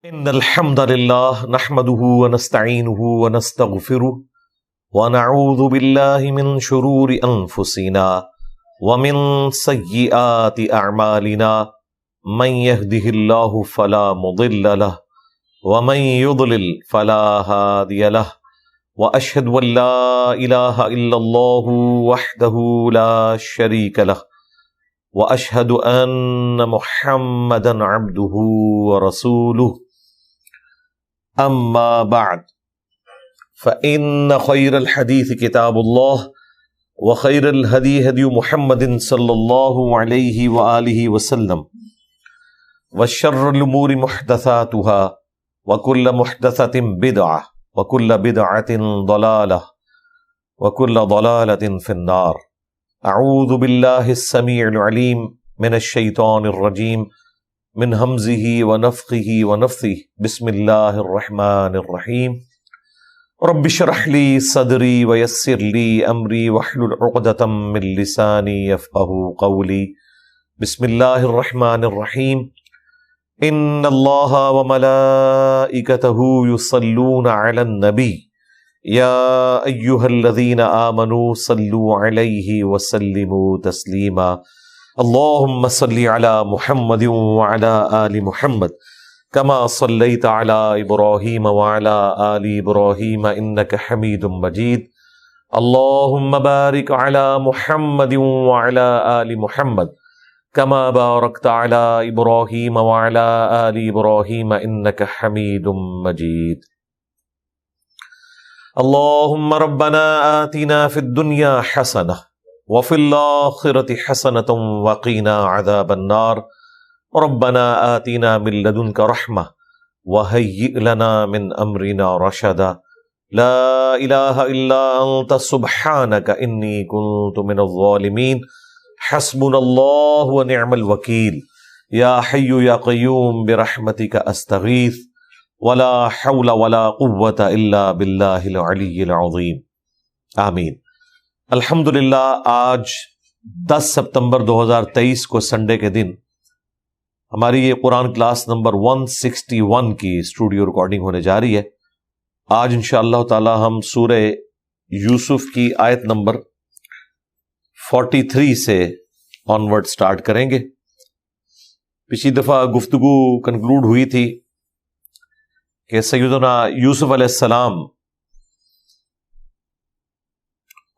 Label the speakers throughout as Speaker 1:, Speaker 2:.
Speaker 1: إن الحمد لله نحمده ونستعينه ونستغفره ونعوذ بالله من شرور أنفسنا ومن سيئات أعمالنا من يهده الله فلا مضل له ومن يضلل فلا هادي له وأشهد أن لا إله إلا الله وحده لا شريك له وأشهد أن محمدا عبده ورسوله أما بعد فإن خير الحديث كتاب الله وخير الهدي هدي محمد صلى الله عليه وآله وسلم وشر الأمور محدثاتها وكل محدثة بدعة وكل بدعة ضلالة وكل ضلالة في النار. أعوذ بالله السميع العليم من الشيطان الرجيم من همزه ونفخه ونفثه. بسم الله الرحمن الرحيم. رب اشرح لي صدري ويسر لي أمري واحلل عقدة من لساني يفقهوا قولي. بسم الله الرحمن الرحيم. إن الله وملائكته يصلون على النبي يا أيها الذين آمنوا صلوا عليه وسلموا تسليما. اللهم صل على محمد وعلى آل محمد كما صليت على إبراهيم وعلى آل إبراهيم إنك حميد مجيد. اللهم بارك على محمد وعلى آل محمد كما باركت على إبراهيم وعلى آل إبراهيم إنك حميد مجيد. اللهم ربنا آتنا في الدنيا حسنة وفي الآخرة حسنة وقنا عذاب النار. ربنا آتنا من لدنك رحمة وهيئ لنا من أمرنا رشدا. لا إله إلا أنت سبحانك إني كنت من الظالمين. حسبنا الله ونعم الوكيل. يا حي يا قيوم برحمتك أستغيث ولا حول ولا قوة إلا بالله العلي العظيم. آمین. الحمدللہ آج 10 سپتمبر 2023 کو سنڈے کے دن ہماری یہ قرآن کلاس نمبر 161 کی اسٹوڈیو ریکارڈنگ ہونے جا رہی ہے. آج انشاءاللہ تعالی ہم سورہ یوسف کی آیت نمبر 43 سے آنورڈ سٹارٹ کریں گے. پچھلی دفعہ گفتگو کنکلوڈ ہوئی تھی کہ سیدنا یوسف علیہ السلام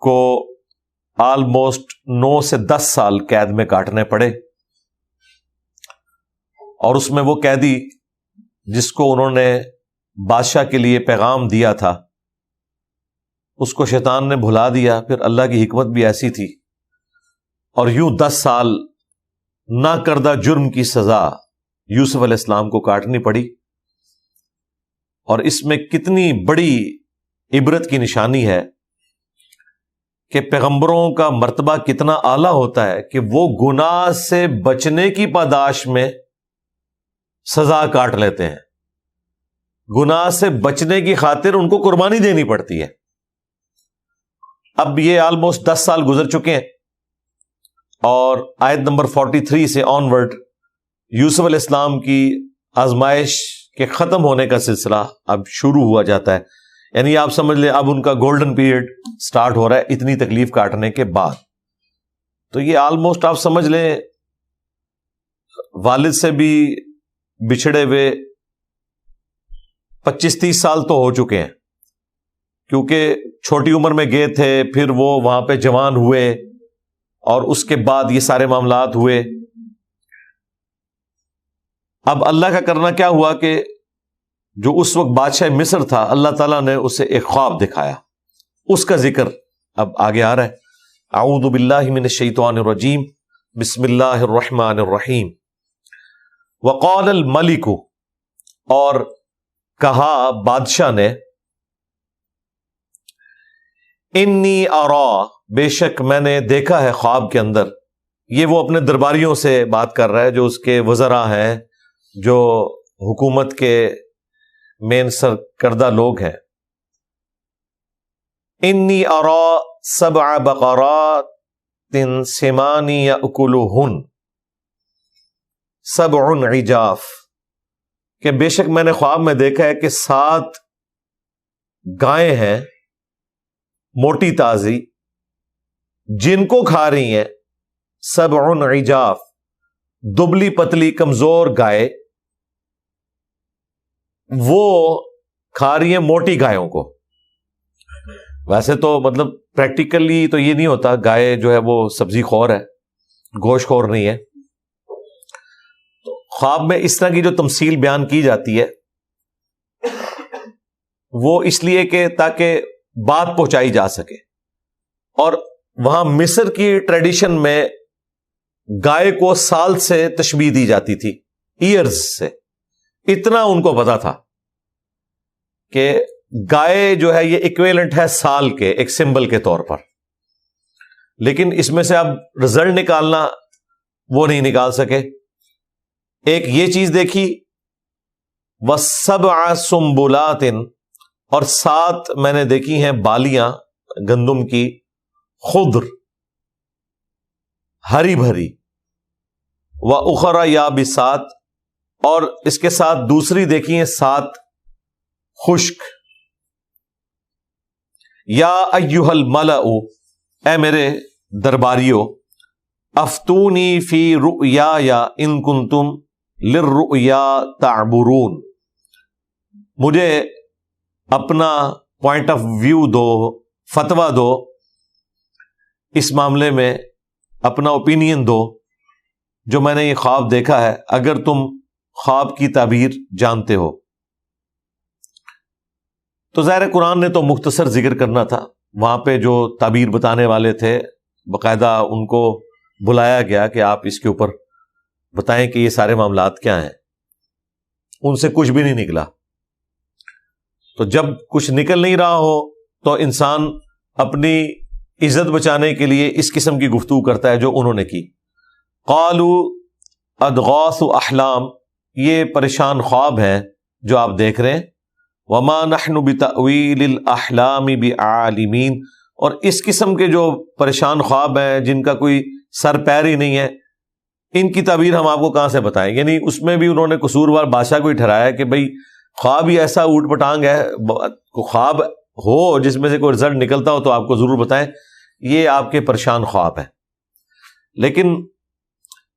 Speaker 1: کو آلموسٹ 9 سے 10 سال قید میں کاٹنے پڑے، اور اس میں وہ قیدی جس کو انہوں نے بادشاہ کے لیے پیغام دیا تھا اس کو شیطان نے بھلا دیا. پھر اللہ کی حکمت بھی ایسی تھی، اور یوں 10 سال نہ کردہ جرم کی سزا یوسف علیہ السلام کو کاٹنی پڑی. اور اس میں کتنی بڑی عبرت کی نشانی ہے کہ پیغمبروں کا مرتبہ کتنا اعلیٰ ہوتا ہے کہ وہ گناہ سے بچنے کی پاداش میں سزا کاٹ لیتے ہیں. گناہ سے بچنے کی خاطر ان کو قربانی دینی پڑتی ہے. اب یہ آلموسٹ 10 سال گزر چکے ہیں، اور آیت نمبر 43 سے آنورڈ یوسف علیہ السلام کی آزمائش کے ختم ہونے کا سلسلہ اب شروع ہوا جاتا ہے. یعنی آپ سمجھ لیں اب ان کا گولڈن پیریڈ سٹارٹ ہو رہا ہے اتنی تکلیف کاٹنے کے بعد. تو یہ آلموسٹ آپ سمجھ لیں والد سے بھی بچھڑے ہوئے 25-30 سال تو ہو چکے ہیں، کیونکہ چھوٹی عمر میں گئے تھے، پھر وہ وہاں پہ جوان ہوئے، اور اس کے بعد یہ سارے معاملات ہوئے. اب اللہ کا کرنا کیا ہوا کہ جو اس وقت بادشاہ مصر تھا، اللہ تعالیٰ نے اسے ایک خواب دکھایا. اس کا ذکر اب آگے آ رہا ہے. اعوذ باللہ من الشیطان الرجیم. بسم اللہ الرحمن الرحیم. وقال الملک، اور کہا بادشاہ نے، انی ارا، بے شک میں نے دیکھا ہے خواب کے اندر. یہ وہ اپنے درباریوں سے بات کر رہا ہے جو اس کے وزراء ہیں، جو حکومت کے مین سرکردہ لوگ ہیں. انی ارا 7 بقرات سمان یأکلہن 7 عجاف، کہ بے شک میں نے خواب میں دیکھا ہے کہ 7 گائیں ہیں موٹی تازی، جن کو کھا رہی ہیں 7 عجاف، دبلی پتلی کمزور گائے، وہ کھا رہی ہیں موٹی گایوں کو۔ ویسے تو مطلب پریکٹیکلی تو یہ نہیں ہوتا، گائے جو ہے وہ سبزی خور ہے، گوشت خور نہیں ہے۔ تو خواب میں اس طرح کی جو تمثیل بیان کی جاتی ہے وہ اس لیے کہ تاکہ بات پہنچائی جا سکے، اور وہاں مصر کی ٹریڈیشن میں گائے کو سال سے تشبیہ دی جاتی تھی، ایئرز سے۔ اتنا ان کو پتا تھا کہ گائے جو ہے یہ ایکویلنٹ ہے سال کے، ایک سمبل کے طور پر، لیکن اس میں سے اب رزلٹ نکالنا وہ نہیں نکال سکے۔ ایک یہ چیز دیکھی، وَسَبْعَ سُنبُلَاتٍ، اور 7 میں نے دیکھی ہیں بالیاں گندم کی، خضر ہری بھری، وَأُخَرَ يَابِسَاتٍ، اور اس کے ساتھ دوسری دیکھی ہیں 7 خشک۔ یا ایھا الملأ، اے میرے درباریوں، افتونی فی رؤیایا ان کنتم للرؤیا تعبرون، مجھے اپنا پوائنٹ آف ویو دو، فتویٰ دو اس معاملے میں، اپنا اوپینین دو جو میں نے یہ خواب دیکھا ہے، اگر تم خواب کی تعبیر جانتے ہو۔ تو ظاہر قرآن نے تو مختصر ذکر کرنا تھا، وہاں پہ جو تعبیر بتانے والے تھے باقاعدہ ان کو بلایا گیا کہ آپ اس کے اوپر بتائیں کہ یہ سارے معاملات کیا ہیں۔ ان سے کچھ بھی نہیں نکلا۔ تو جب کچھ نکل نہیں رہا ہو تو انسان اپنی عزت بچانے کے لیے اس قسم کی گفتگو کرتا ہے جو انہوں نے کی۔ قالوا اضغاث احلام، یہ پریشان خواب ہیں جو آپ دیکھ رہے ہیں، وما نحن بتأویل الاحلام بعالمین، اور اس قسم کے جو پریشان خواب ہیں جن کا کوئی سر پیر ہی نہیں ہے، ان کی تعبیر ہم آپ کو کہاں سے بتائیں۔ یعنی اس میں بھی انہوں نے قصوروار بادشاہ کو ہی ٹھہرایا کہ بھئی خواب ہی ایسا اوٹ پٹانگ ہے، خواب ہو جس میں سے کوئی رزلٹ نکلتا ہو تو آپ کو ضرور بتائیں، یہ آپ کے پریشان خواب ہیں۔ لیکن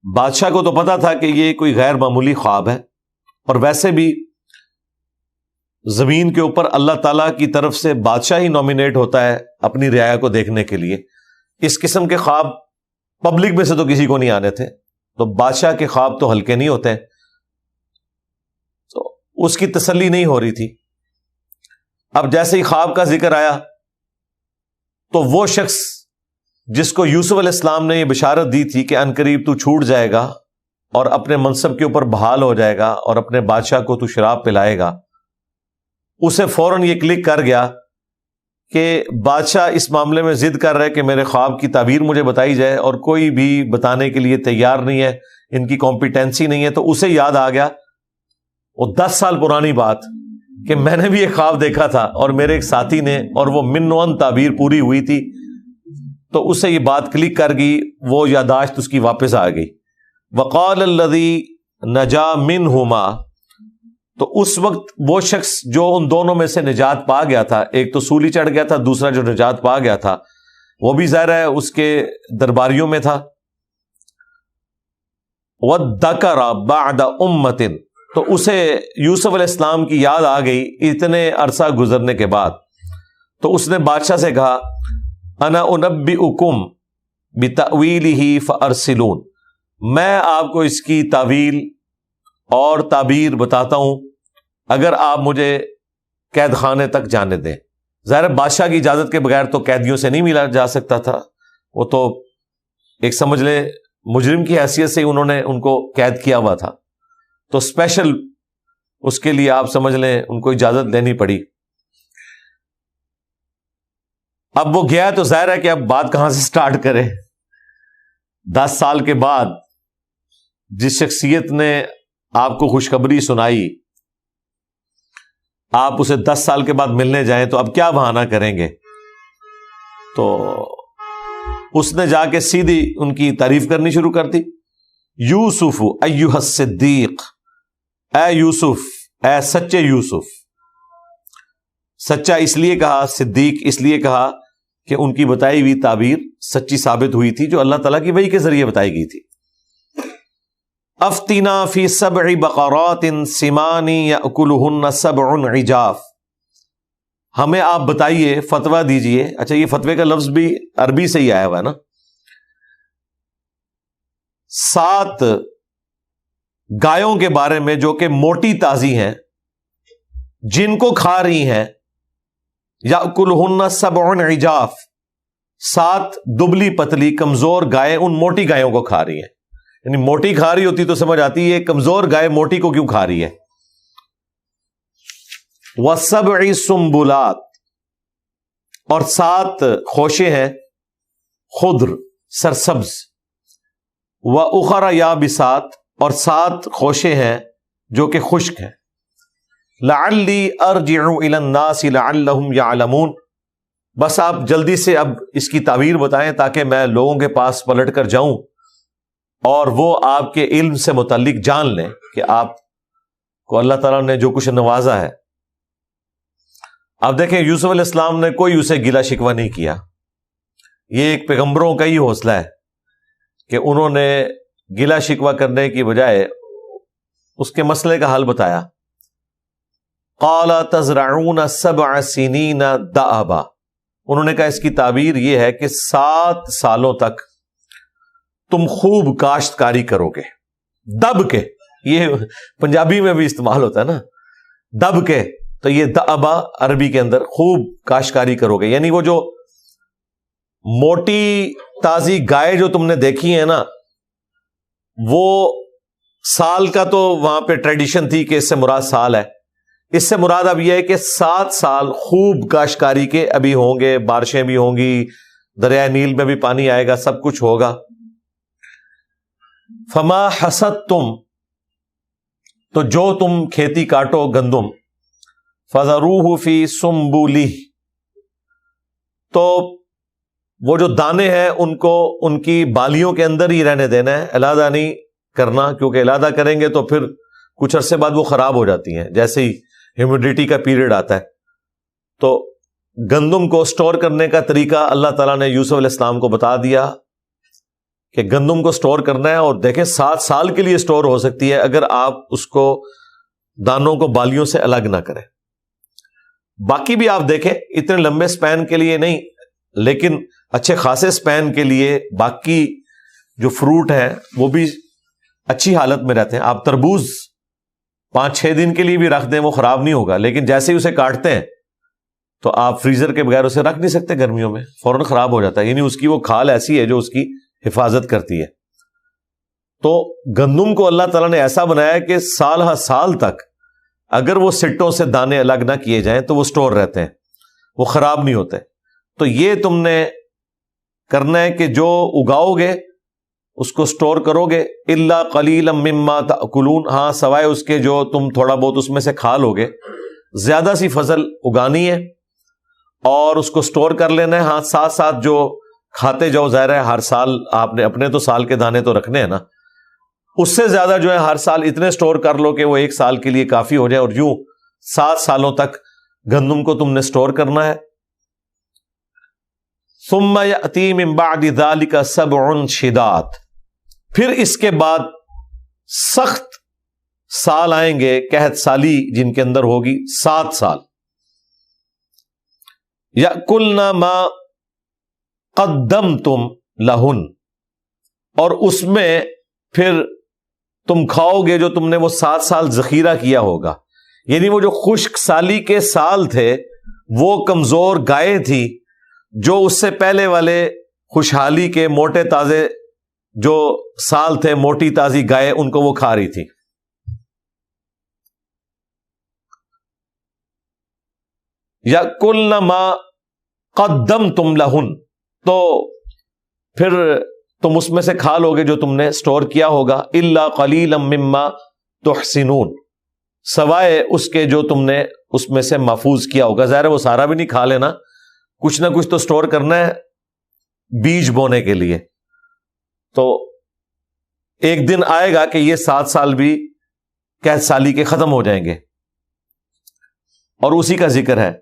Speaker 1: بادشاہ کو تو پتا تھا کہ یہ کوئی غیر معمولی خواب ہے، اور ویسے بھی زمین کے اوپر اللہ تعالیٰ کی طرف سے بادشاہ ہی نومینیٹ ہوتا ہے اپنی رعایا کو دیکھنے کے لیے۔ اس قسم کے خواب پبلک میں سے تو کسی کو نہیں آنے تھے، تو بادشاہ کے خواب تو ہلکے نہیں ہوتے، تو اس کی تسلی نہیں ہو رہی تھی۔ اب جیسے ہی خواب کا ذکر آیا تو وہ شخص جس کو یوسف علیہ السلام نے یہ بشارت دی تھی کہ عنقریب تو چھوٹ جائے گا اور اپنے منصب کے اوپر بحال ہو جائے گا اور اپنے بادشاہ کو تو شراب پلائے گا، اسے فوراً یہ کلک کر گیا کہ بادشاہ اس معاملے میں ضد کر رہے کہ میرے خواب کی تعبیر مجھے بتائی جائے، اور کوئی بھی بتانے کے لیے تیار نہیں ہے، ان کی کمپیٹنسی نہیں ہے۔ تو اسے یاد آ گیا وہ 10 سال پرانی بات کہ میں نے بھی ایک خواب دیکھا تھا اور میرے ایک ساتھی نے، اور وہ من و ان تعبیر پوری ہوئی تھی۔ تو اسے یہ بات کلک کر گئی، وہ یاداشت اس کی واپس آ گئی۔ وقال الذی نجا منہما، تو اس وقت وہ شخص جو ان دونوں میں سے نجات پا گیا تھا، ایک تو سولی چڑھ گیا تھا، دوسرا جو نجات پا گیا تھا وہ بھی ظاہر ہے اس کے درباریوں میں تھا، وَذَّكَرَ بَعْدَ أُمَّةٍ، تو اسے یوسف علیہ السلام کی یاد آ گئی اتنے عرصہ گزرنے کے بعد۔ تو اس نے بادشاہ سے کہا انا انبئکم بتأویلہ فارسلون، میں آپ کو اس کی تعویل اور تعبیر بتاتا ہوں اگر آپ مجھے قید خانے تک جانے دیں۔ ظاہر بادشاہ کی اجازت کے بغیر تو قیدیوں سے نہیں ملا جا سکتا تھا، وہ تو ایک سمجھ لیں مجرم کی حیثیت سے انہوں نے ان کو قید کیا ہوا تھا، تو اسپیشل اس کے لیے آپ سمجھ لیں ان کو اجازت لینی پڑی۔ اب وہ گیا تو ظاہر ہے کہ اب بات کہاں سے سٹارٹ کرے۔ 10 سال کے بعد جس شخصیت نے آپ کو خوشخبری سنائی، آپ اسے 10 سال کے بعد ملنے جائیں تو اب کیا بہانہ کریں گے؟ تو اس نے جا کے سیدھی ان کی تعریف کرنی شروع کر دی۔ یوسف ایھا الصدیق، اے یوسف اے سچے یوسف. سچا اس لیے کہا، صدیق اس لیے کہا کہ ان کی بتائی ہوئی تعبیر سچی ثابت ہوئی تھی جو اللہ تعالیٰ کی وحی کے ذریعے بتائی گئی تھی. افتنا فی 7 بقرات سمان یأکلہن 7 عجاف. ہمیں آپ بتائیے، فتویٰ دیجئے. اچھا، یہ فتوے کا لفظ بھی عربی سے ہی آیا ہوا ہے نا. 7 گایوں کے بارے میں جو کہ موٹی تازی ہیں، جن کو کھا رہی ہیں. یأکلہن 7 عجاف، 7 دبلی پتلی کمزور گائے ان موٹی گایوں کو کھا رہی ہیں. یعنی موٹی کھا رہی ہوتی تو سمجھ آتی ہے کمزور گائے موٹی کو کیوں کھا رہی ہے. وَسَبْعِ سُنبُلَاتٍ، اور 7 خوشے ہیں خضر سرسبز. وَأُخَرَ يَابِسَاتٍ، اور 7 خوشے ہیں جو کہ خشک ہیں. لَعَلِّي أَرْجِعُ إِلَى النَّاسِ لَعَلَّهُمْ يَعْلَمُونَ. بس آپ جلدی سے اب اس کی تعبیر بتائیں تاکہ میں لوگوں کے پاس پلٹ کر جاؤں اور وہ آپ کے علم سے متعلق جان لیں کہ آپ کو اللہ تعالیٰ نے جو کچھ نوازا ہے. آپ دیکھیں یوسف علیہ السلام نے کوئی اسے گلا شکوہ نہیں کیا. یہ ایک پیغمبروں کا ہی حوصلہ ہے کہ انہوں نے گلا شکوہ کرنے کی بجائے اس کے مسئلے کا حل بتایا. قال تزرعون 7 سنین دأبا. انہوں نے کہا اس کی تعبیر یہ ہے کہ 7 سالوں تک تم خوب کاشتکاری کرو گے. دب کے، یہ پنجابی میں بھی استعمال ہوتا ہے نا، دب کے. تو یہ دأبا عربی کے اندر خوب کاشتکاری کرو گے. یعنی وہ جو موٹی تازی گائے جو تم نے دیکھی ہے نا، وہ سال کا تو وہاں پہ ٹریڈیشن تھی کہ اس سے مراد سال ہے. اس سے مراد اب یہ ہے کہ 7 سال خوب کاشتکاری کے ابھی ہوں گے، بارشیں بھی ہوں گی، دریائے نیل میں بھی پانی آئے گا، سب کچھ ہوگا. فما حصدتم، تو جو تم کھیتی کاٹو گندم، فذروہ فی سنبلہ، تو وہ جو دانے ہیں ان کو ان کی بالیوں کے اندر ہی رہنے دینا ہے، علیحدہ نہیں کرنا، کیونکہ علیحدہ کریں گے تو پھر کچھ عرصے بعد وہ خراب ہو جاتی ہیں جیسے ہی ہیومیڈیٹی کا پیریڈ آتا ہے. تو گندم کو سٹور کرنے کا طریقہ اللہ تعالیٰ نے یوسف علیہ السلام کو بتا دیا کہ گندم کو سٹور کرنا ہے. اور دیکھیں 7 سال کے لیے سٹور ہو سکتی ہے اگر آپ اس کو دانوں کو بالیوں سے الگ نہ کریں. باقی بھی آپ دیکھیں اتنے لمبے سپین کے لیے نہیں، لیکن اچھے خاصے سپین کے لیے باقی جو فروٹ ہیں وہ بھی اچھی حالت میں رہتے ہیں. آپ تربوز 5-6 دن کے لیے بھی رکھ دیں وہ خراب نہیں ہوگا، لیکن جیسے ہی اسے کاٹتے ہیں تو آپ فریزر کے بغیر اسے رکھ نہیں سکتے، گرمیوں میں فوراً خراب ہو جاتا ہے. یعنی اس کی وہ کھال ایسی ہے جو اس کی حفاظت کرتی ہے. تو گندم کو اللہ تعالیٰ نے ایسا بنایا کہ سال ہر سال تک اگر وہ سٹوں سے دانے الگ نہ کیے جائیں تو وہ سٹور رہتے ہیں، وہ خراب نہیں ہوتے. تو یہ تم نے کرنا ہے کہ جو اگاؤ گے اس کو سٹور کرو گے. الا قلیلا مما تاکلون، ہاں سوائے اس کے جو تم تھوڑا بہت اس میں سے کھا لو گے. زیادہ سی فصل اگانی ہے اور اس کو سٹور کر لینا ہے. ہاں ساتھ ساتھ جو کھاتے جاؤ، ظاہر ہے ہر سال آپ نے اپنے تو سال کے دانے تو رکھنے ہیں نا، اس سے زیادہ جو ہے ہر سال اتنے سٹور کر لو کہ وہ 1 سال کے لیے کافی ہو جائے. اور یوں 7 سالوں تک گندم کو تم نے سٹور کرنا ہے. ثم یأتی من بعد ذلک 7 شداد، پھر اس کے بعد سخت سال آئیں گے، قحط سالی جن کے اندر ہوگی 7 سال. یأکلن ما قدمتم لہن، اور اس میں پھر تم کھاؤ گے جو تم نے وہ 7 سال ذخیرہ کیا ہوگا. یعنی وہ جو خشک سالی کے سال تھے وہ کمزور گائے تھی جو اس سے پہلے والے خوشحالی کے موٹے تازے جو سال تھے، موٹی تازی گائے، ان کو وہ کھا رہی تھی. یأکلن ما قدمتم لہن، تو پھر تم اس میں سے کھا لو گے جو تم نے سٹور کیا ہوگا. الا قلیلا مما تحسنون، سوائے اس کے جو تم نے اس میں سے محفوظ کیا ہوگا. ظاہر ہے وہ سارا بھی نہیں کھا لینا، کچھ نہ کچھ تو سٹور کرنا ہے بیج بونے کے لیے. تو ایک دن آئے گا کہ یہ 7 سال بھی قحط سالی کے ختم ہو جائیں گے. اور اسی کا ذکر ہے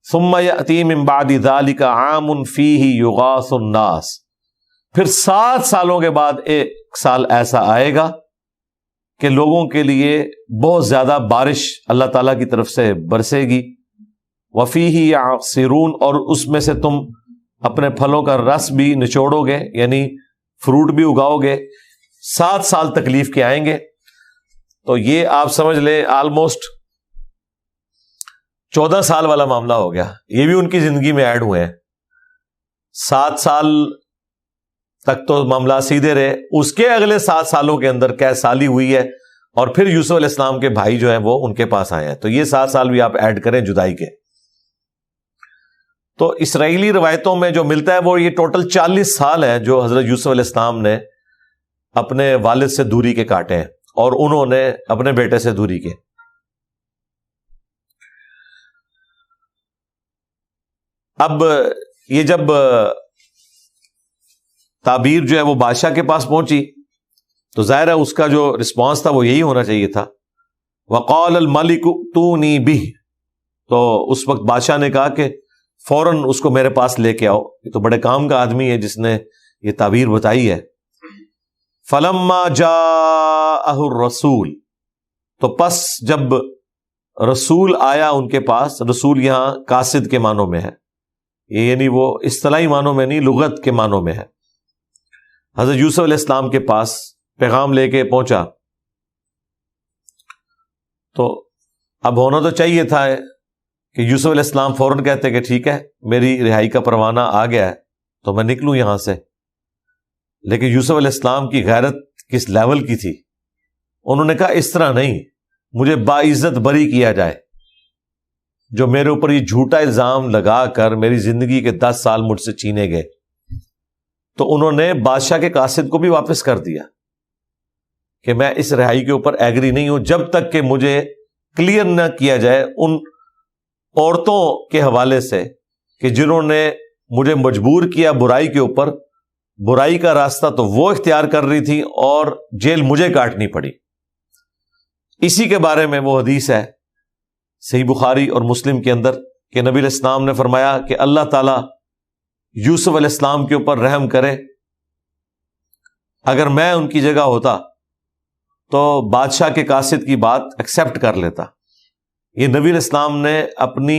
Speaker 1: ثم یأتی من بعد ذلک عام فیہ یغاث الناس، پھر 7 سالوں کے بعد ایک سال ایسا آئے گا کہ لوگوں کے لیے بہت زیادہ بارش اللہ تعالیٰ کی طرف سے برسے گی، وفیہ یعصرون، اور اس میں سے تم اپنے پھلوں کا رس بھی نچوڑو گے، یعنی فروٹ بھی اگاؤ گے۔ 7 سال تکلیف کے آئیں گے، تو یہ آپ سمجھ لیں آلموسٹ 14 سال والا معاملہ ہو گیا، یہ بھی ان کی زندگی میں ایڈ ہوئے ہیں۔ 7 سال تک تو معاملہ سیدھے رہے، اس کے اگلے 7 سالوں کے اندر کیا سالی ہوئی ہے، اور پھر یوسف علیہ السلام کے بھائی جو ہیں وہ ان کے پاس آئے ہیں، تو یہ 7 سال بھی آپ ایڈ کریں جدائی کے۔ تو اسرائیلی روایتوں میں جو ملتا ہے وہ یہ ٹوٹل 40 سال ہے جو حضرت یوسف علیہ السلام نے اپنے والد سے دوری کے کاٹے ہیں، اور انہوں نے اپنے بیٹے سے دوری کے۔ اب یہ جب تعبیر جو ہے وہ بادشاہ کے پاس پہنچی تو ظاہر ہے اس کا جو رسپانس تھا وہ یہی ہونا چاہیے تھا، وقال الملک ائتونی بہ، تو اس وقت بادشاہ نے کہا کہ فوراً اس کو میرے پاس لے کے آؤ، یہ تو بڑے کام کا آدمی ہے جس نے یہ تعبیر بتائی ہے۔ فلما جاءہ الرسول، تو پس جب رسول آیا ان کے پاس، رسول یہاں قاصد کے معنوں میں ہے، یہ یعنی وہ اصطلاحی معنوں میں نہیں، لغت کے معنوں میں ہے۔ حضرت یوسف علیہ السلام کے پاس پیغام لے کے پہنچا، تو اب ہونا تو چاہیے تھا کہ یوسف علیہ السلام فوراً کہتے کہ ٹھیک ہے میری رہائی کا پروانہ آ گیا ہے تو میں نکلوں یہاں سے، لیکن یوسف علیہ السلام کی غیرت کس لیول کی تھی، انہوں نے کہا اس طرح نہیں، مجھے باعزت بری کیا جائے، جو میرے اوپر یہ جھوٹا الزام لگا کر میری زندگی کے 10 سال مجھ سے چھینے گئے۔ تو انہوں نے بادشاہ کے قاصد کو بھی واپس کر دیا کہ میں اس رہائی کے اوپر ایگری نہیں ہوں جب تک کہ مجھے کلیئر نہ کیا جائے ان عورتوں کے حوالے سے کہ جنہوں نے مجھے مجبور کیا برائی کے اوپر، برائی کا راستہ تو وہ اختیار کر رہی تھی اور جیل مجھے کاٹنی پڑی۔ اسی کے بارے میں وہ حدیث ہے صحیح بخاری اور مسلم کے اندر کہ نبی علیہ السلام نے فرمایا کہ اللہ تعالیٰ یوسف علیہ السلام کے اوپر رحم کرے، اگر میں ان کی جگہ ہوتا تو بادشاہ کے قاصد کی بات ایکسیپٹ کر لیتا۔ یہ نبی علیہ السلام نے اپنی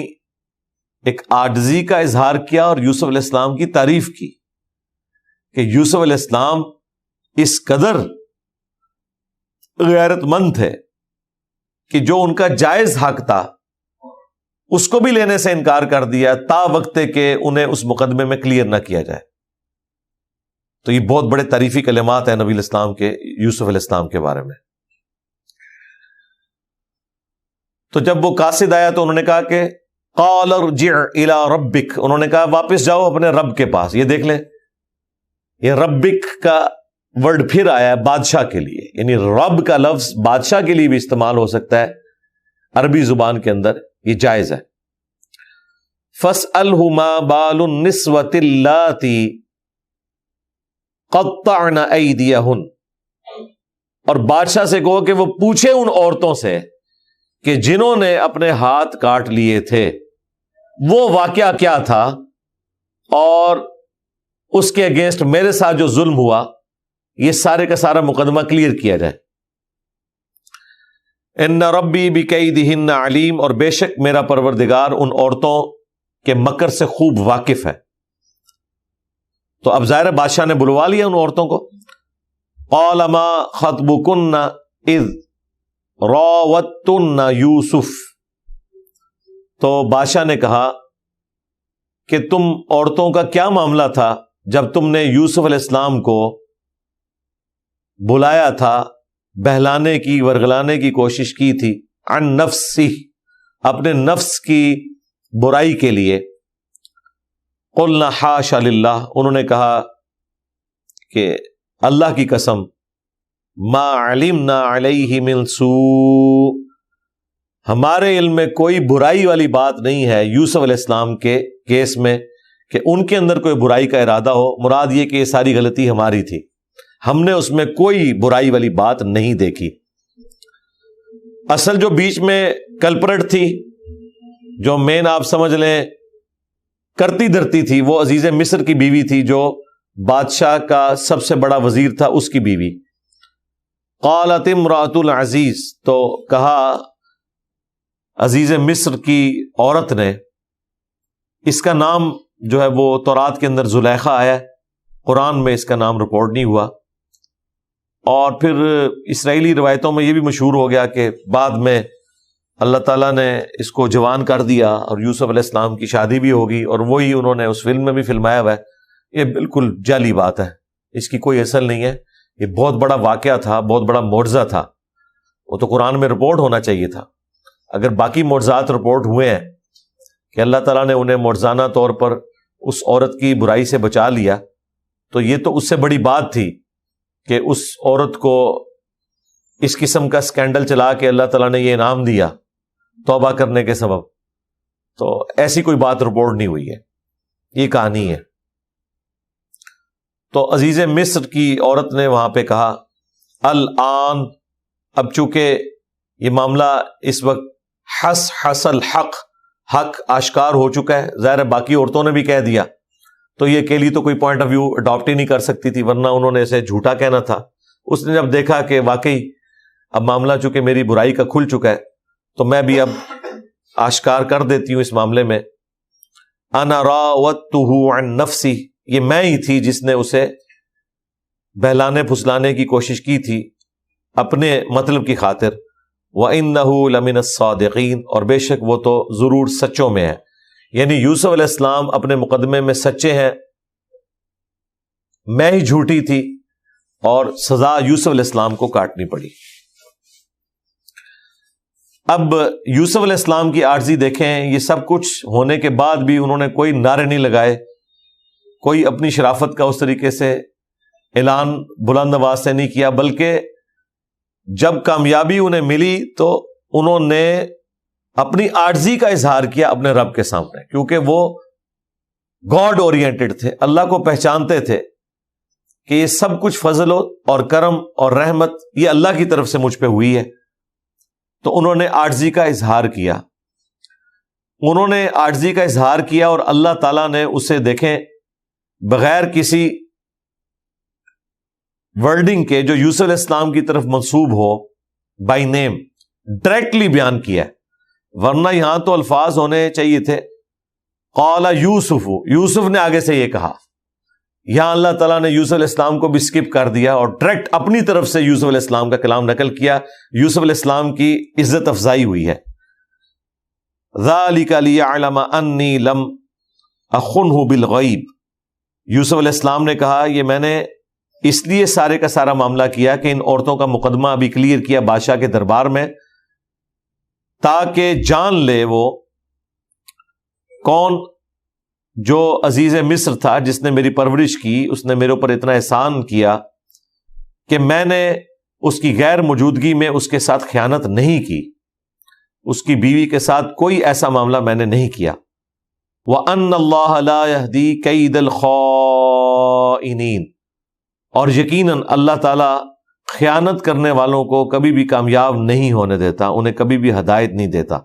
Speaker 1: ایک عاجزی کا اظہار کیا اور یوسف علیہ السلام کی تعریف کی کہ یوسف علیہ السلام اس قدر غیرت مند تھے کہ جو ان کا جائز حق تھا اس کو بھی لینے سے انکار کر دیا تا وقت کہ انہیں اس مقدمے میں کلیئر نہ کیا جائے۔ تو یہ بہت بڑے تعریفی کلمات ہیں نبی علیہ السلام کے یوسف علیہ السلام کے بارے میں۔ تو جب وہ قاصد آیا تو انہوں نے کہا کہ قال ارجع الی ربک، انہوں نے کہا واپس جاؤ اپنے رب کے پاس۔ یہ دیکھ لیں، یہ ربک کا ورڈ پھر آیا ہے بادشاہ کے لیے، یعنی رب کا لفظ بادشاہ کے لیے بھی استعمال ہو سکتا ہے عربی زبان کے اندر، یہ جائز ہے۔ فَاسْأَلْهُ مَا بَالُ النِّسْوَةِ اللَّاتِي قَطَّعْنَ أَيْدِيَهُنَّ، اور بادشاہ سے کہو کہ وہ پوچھے ان عورتوں سے کہ جنہوں نے اپنے ہاتھ کاٹ لیے تھے وہ واقعہ کیا تھا، اور اس کے اگینسٹ میرے ساتھ جو ظلم ہوا یہ سارے کا سارا مقدمہ کلیئر کیا جائے۔ ان ربی بکیدہن علیم، اور بے شک میرا پروردگار ان عورتوں کے مکر سے خوب واقف ہے۔ تو اب ظاہر بادشاہ نے بلوا لیا ان عورتوں کو۔ قال ما خطبکن اذ راوتن یوسف، تو بادشاہ نے کہا کہ تم عورتوں کا کیا معاملہ تھا جب تم نے یوسف علیہ السلام کو بلایا تھا، بہلانے کی ورگلانے کی کوشش کی تھی، عن نفسہ، اپنے نفس کی برائی کے لیے۔ قلنا حاشا للہ، انہوں نے کہا کہ اللہ کی قسم، ما علمنا علیہ من سوء، ہمارے علم میں کوئی برائی والی بات نہیں ہے یوسف علیہ السلام کے کیس میں کہ ان کے اندر کوئی برائی کا ارادہ ہو، مراد یہ کہ یہ ساری غلطی ہماری تھی، ہم نے اس میں کوئی برائی والی بات نہیں دیکھی۔ اصل جو بیچ میں کلپرٹ تھی جو مین آپ سمجھ لیں کرتی دھرتی تھی، وہ عزیز مصر کی بیوی تھی جو بادشاہ کا سب سے بڑا وزیر تھا، اس کی بیوی. قالت امرأۃ العزیز، تو کہا عزیز مصر کی عورت نے، اس کا نام جو ہے وہ تورات کے اندر زلیخا آیا، قرآن میں اس کا نام رپورٹ نہیں ہوا. اور پھر اسرائیلی روایتوں میں یہ بھی مشہور ہو گیا کہ بعد میں اللہ تعالیٰ نے اس کو جوان کر دیا اور یوسف علیہ السلام کی شادی بھی ہوگی، اور وہی انہوں نے اس فلم میں بھی فلمایا ہوا ہے. یہ بالکل جعلی بات ہے، اس کی کوئی اصل نہیں ہے. یہ بہت بڑا واقعہ تھا، بہت بڑا معجزہ تھا، وہ تو قرآن میں رپورٹ ہونا چاہیے تھا. اگر باقی معجزات رپورٹ ہوئے ہیں کہ اللہ تعالیٰ نے انہیں معجزانہ طور پر اس عورت کی برائی سے بچا لیا، تو یہ تو اس سے بڑی بات تھی کہ اس عورت کو اس قسم کا سکینڈل چلا کے اللہ تعالیٰ نے یہ انعام دیا توبہ کرنے کے سبب. تو ایسی کوئی بات رپورٹ نہیں ہوئی ہے، یہ کہانی ہے. تو عزیز مصر کی عورت نے وہاں پہ کہا الآن، اب چونکہ یہ معاملہ اس وقت حس الحق، حق آشکار ہو چکا ہے، ظاہر ہے باقی عورتوں نے بھی کہہ دیا، تو یہ اکیلی تو کوئی پوائنٹ آف ویو اڈاپٹ ہی نہیں کر سکتی تھی، ورنہ انہوں نے اسے جھوٹا کہنا تھا. اس نے جب دیکھا کہ واقعی اب معاملہ چونکہ میری برائی کا کھل چکا ہے، تو میں بھی اب آشکار کر دیتی ہوں اس معاملے میں. انا راودتہ عن نفسی، یہ میں ہی تھی جس نے اسے بہلانے پھسلانے کی کوشش کی تھی اپنے مطلب کی خاطر. وَإِنَّهُ لَمِنَ الصَّادِقِينَ، اور بے شک وہ تو ضرور سچوں میں ہے. یعنی یوسف علیہ السلام اپنے مقدمے میں سچے ہیں، میں ہی جھوٹی تھی، اور سزا یوسف علیہ السلام کو کاٹنی پڑی. اب یوسف علیہ السلام کی عاجزی دیکھیں، یہ سب کچھ ہونے کے بعد بھی انہوں نے کوئی نعرے نہیں لگائے، کوئی اپنی شرافت کا اس طریقے سے اعلان بلند آواز سے نہیں کیا، بلکہ جب کامیابی انہیں ملی تو انہوں نے اپنی عاجزی کا اظہار کیا اپنے رب کے سامنے، کیونکہ وہ گاڈ اورینٹڈ تھے، اللہ کو پہچانتے تھے کہ یہ سب کچھ فضل اور کرم اور رحمت یہ اللہ کی طرف سے مجھ پہ ہوئی ہے. تو انہوں نے عاجزی کا اظہار کیا، انہوں نے عاجزی کا اظہار کیا، اور اللہ تعالیٰ نے اسے دیکھیں بغیر کسی ورڈنگ کے جو یوسف علیہ السلام کی طرف منسوب ہو بائی نیم ڈائریکٹلی بیان کیا ہے. ورنہ یہاں تو الفاظ ہونے چاہیے تھے قال یوسف، یوسف نے آگے سے یہ کہا. یہاں اللہ تعالیٰ نے یوسف علیہ السلام کو بھی اسکپ کر دیا اور ڈائریکٹ اپنی طرف سے یوسف علیہ السلام کا کلام نقل کیا. یوسف علیہ السلام کی عزت افزائی ہوئی ہے. ذالک لیعلم انی لم اخنہ بالغیب، یوسف علیہ السلام نے کہا یہ میں نے اس لیے سارے کا سارا معاملہ کیا کہ ان عورتوں کا مقدمہ ابھی کلیئر کیا بادشاہ کے دربار میں، تاکہ جان لے وہ کون جو عزیز مصر تھا جس نے میری پرورش کی، اس نے میرے اوپر اتنا احسان کیا کہ میں نے اس کی غیر موجودگی میں اس کے ساتھ خیانت نہیں کی، اس کی بیوی کے ساتھ کوئی ایسا معاملہ میں نے نہیں کیا. وَأَنَّ اللَّهَ لَا يَهْدِي كَيْدَ الْخَائِنِينَ، اور یقیناً اللہ تعالیٰ خیانت کرنے والوں کو کبھی بھی کامیاب نہیں ہونے دیتا، انہیں کبھی بھی ہدایت نہیں دیتا.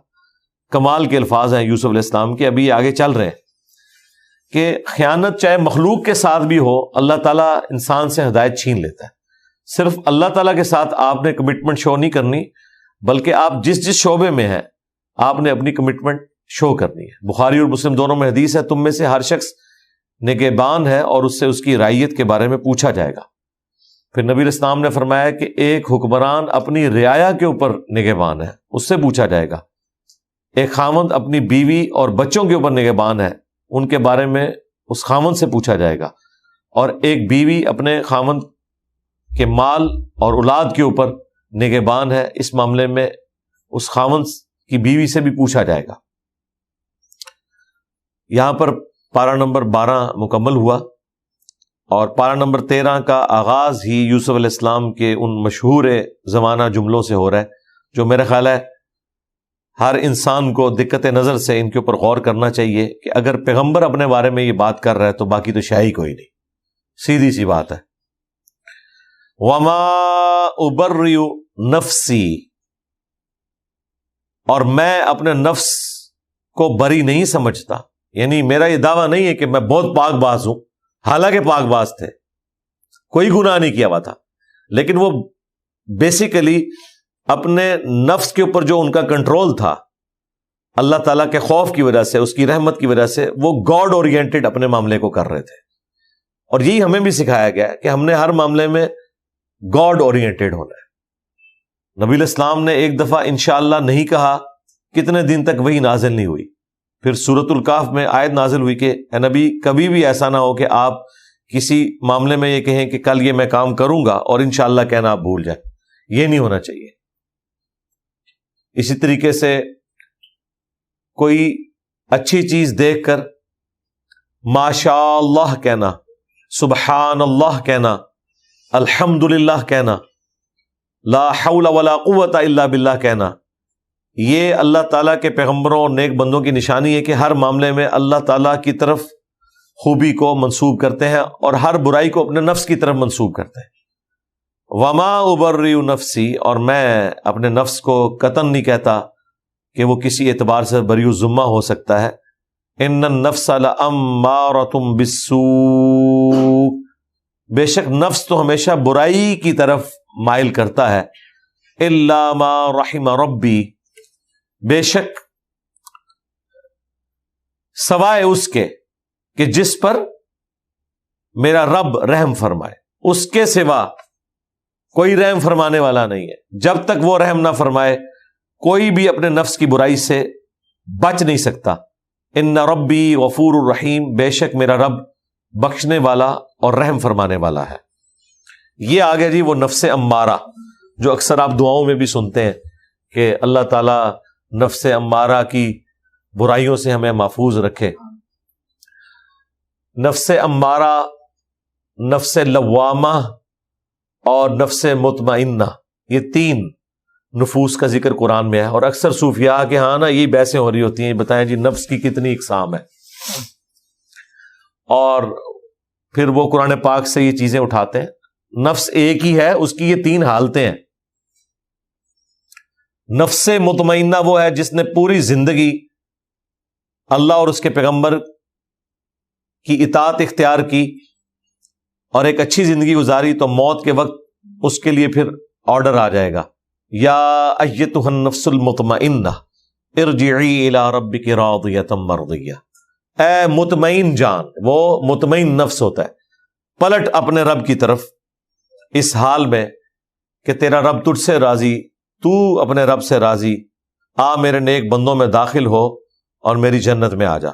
Speaker 1: کمال کے الفاظ ہیں یوسف علیہ السلام کے، ابھی آگے چل رہے ہیں کہ خیانت چاہے مخلوق کے ساتھ بھی ہو، اللہ تعالیٰ انسان سے ہدایت چھین لیتا ہے. صرف اللہ تعالیٰ کے ساتھ آپ نے کمٹمنٹ شو نہیں کرنی، بلکہ آپ جس شعبے میں ہیں آپ نے اپنی کمٹمنٹ شو کرنی ہے. بخاری اور مسلم دونوں میں حدیث ہے، تم میں سے ہر شخص نگہبان ہے اور اس سے اس کی رعیت کے بارے میں پوچھا جائے گا. پھر نبی علیہ السلام نے فرمایا کہ ایک حکمران اپنی رعایا کے اوپر نگہبان ہے، اس سے پوچھا جائے گا. ایک خاوند اپنی بیوی اور بچوں کے اوپر نگہبان ہے، ان کے بارے میں اس خاوند سے پوچھا جائے گا. اور ایک بیوی اپنے خاوند کے مال اور اولاد کے اوپر نگہبان ہے، اس معاملے میں اس خاوند کی بیوی سے بھی پوچھا جائے گا. یہاں پر پارہ نمبر 12 مکمل ہوا، اور پارہ نمبر 13 کا آغاز ہی یوسف علیہ السلام کے ان مشہور زمانہ جملوں سے ہو رہا ہے جو میرا خیال ہے ہر انسان کو دقت نظر سے ان کے اوپر غور کرنا چاہیے کہ اگر پیغمبر اپنے بارے میں یہ بات کر رہا ہے تو باقی تو شاہی کوئی نہیں، سیدھی سی بات ہے. وما ابرئ نفسی، اور میں اپنے نفس کو بری نہیں سمجھتا، یعنی میرا یہ دعویٰ نہیں ہے کہ میں بہت پاک باز ہوں، حالانکہ پاک باز تھے، کوئی گناہ نہیں کیا ہوا تھا، لیکن وہ بیسیکلی اپنے نفس کے اوپر جو ان کا کنٹرول تھا اللہ تعالیٰ کے خوف کی وجہ سے، اس کی رحمت کی وجہ سے، وہ گاڈ اورینٹڈ اپنے معاملے کو کر رہے تھے. اور یہی ہمیں بھی سکھایا گیا ہے کہ ہم نے ہر معاملے میں گاڈ اورینٹڈ ہونا ہے. نبی الاسلام نے ایک دفعہ انشاءاللہ نہیں کہا، کتنے دن تک وہی نازل نہیں ہوئی. پھر سورۃ الکہف میں آیت نازل ہوئی کہ اے نبی کبھی بھی ایسا نہ ہو کہ آپ کسی معاملے میں یہ کہیں کہ کل یہ میں کام کروں گا اور انشاءاللہ کہنا آپ بھول جائیں. یہ نہیں ہونا چاہیے. اسی طریقے سے کوئی اچھی چیز دیکھ کر ماشاء اللہ کہنا، سبحان اللہ کہنا، الحمدللہ کہنا، لا حول ولا قوت الا باللہ کہنا، یہ اللہ تعالیٰ کے پیغمبروں اور نیک بندوں کی نشانی ہے کہ ہر معاملے میں اللہ تعالیٰ کی طرف خوبی کو منسوب کرتے ہیں اور ہر برائی کو اپنے نفس کی طرف منسوب کرتے ہیں. وما ابرئ نفسی، اور میں اپنے نفس کو قطعاً نہیں کہتا کہ وہ کسی اعتبار سے بری الذمہ ہو سکتا ہے. ان النفس لامارۃ بالسوء، بے شک نفس تو ہمیشہ برائی کی طرف مائل کرتا ہے. الا ما رحم ربی، بے شک سوائے اس کے کہ جس پر میرا رب رحم فرمائے، اس کے سوا کوئی رحم فرمانے والا نہیں ہے. جب تک وہ رحم نہ فرمائے کوئی بھی اپنے نفس کی برائی سے بچ نہیں سکتا. ان ربی غفور الرحیم، بے شک میرا رب بخشنے والا اور رحم فرمانے والا ہے. یہ آگے جی وہ نفس امارہ جو اکثر آپ دعاؤں میں بھی سنتے ہیں کہ اللہ تعالیٰ نفس امارہ کی برائیوں سے ہمیں محفوظ رکھے. نفس امارہ، نفس لوامہ اور نفس مطمئنہ، یہ تین نفوس کا ذکر قرآن میں ہے. اور اکثر صوفیاء کے ہاں نا یہ بحثیں ہو رہی ہوتی ہیں، بتائیں جی نفس کی کتنی اقسام ہے، اور پھر وہ قرآن پاک سے یہ چیزیں اٹھاتے ہیں. نفس ایک ہی ہے، اس کی یہ تین حالتیں ہیں. نفس مطمئنہ وہ ہے جس نے پوری زندگی اللہ اور اس کے پیغمبر کی اطاعت اختیار کی اور ایک اچھی زندگی گزاری، تو موت کے وقت اس کے لیے پھر آرڈر آ جائے گا، یا ایتھا النفس المطمئنہ ارجعی الی ربک راضیۃ مرضیہ، اے مطمئن جان، وہ مطمئن نفس ہوتا ہے، پلٹ اپنے رب کی طرف اس حال میں کہ تیرا رب تجھ سے راضی، تو اپنے رب سے راضی، آ میرے نیک بندوں میں داخل ہو اور میری جنت میں آ جا.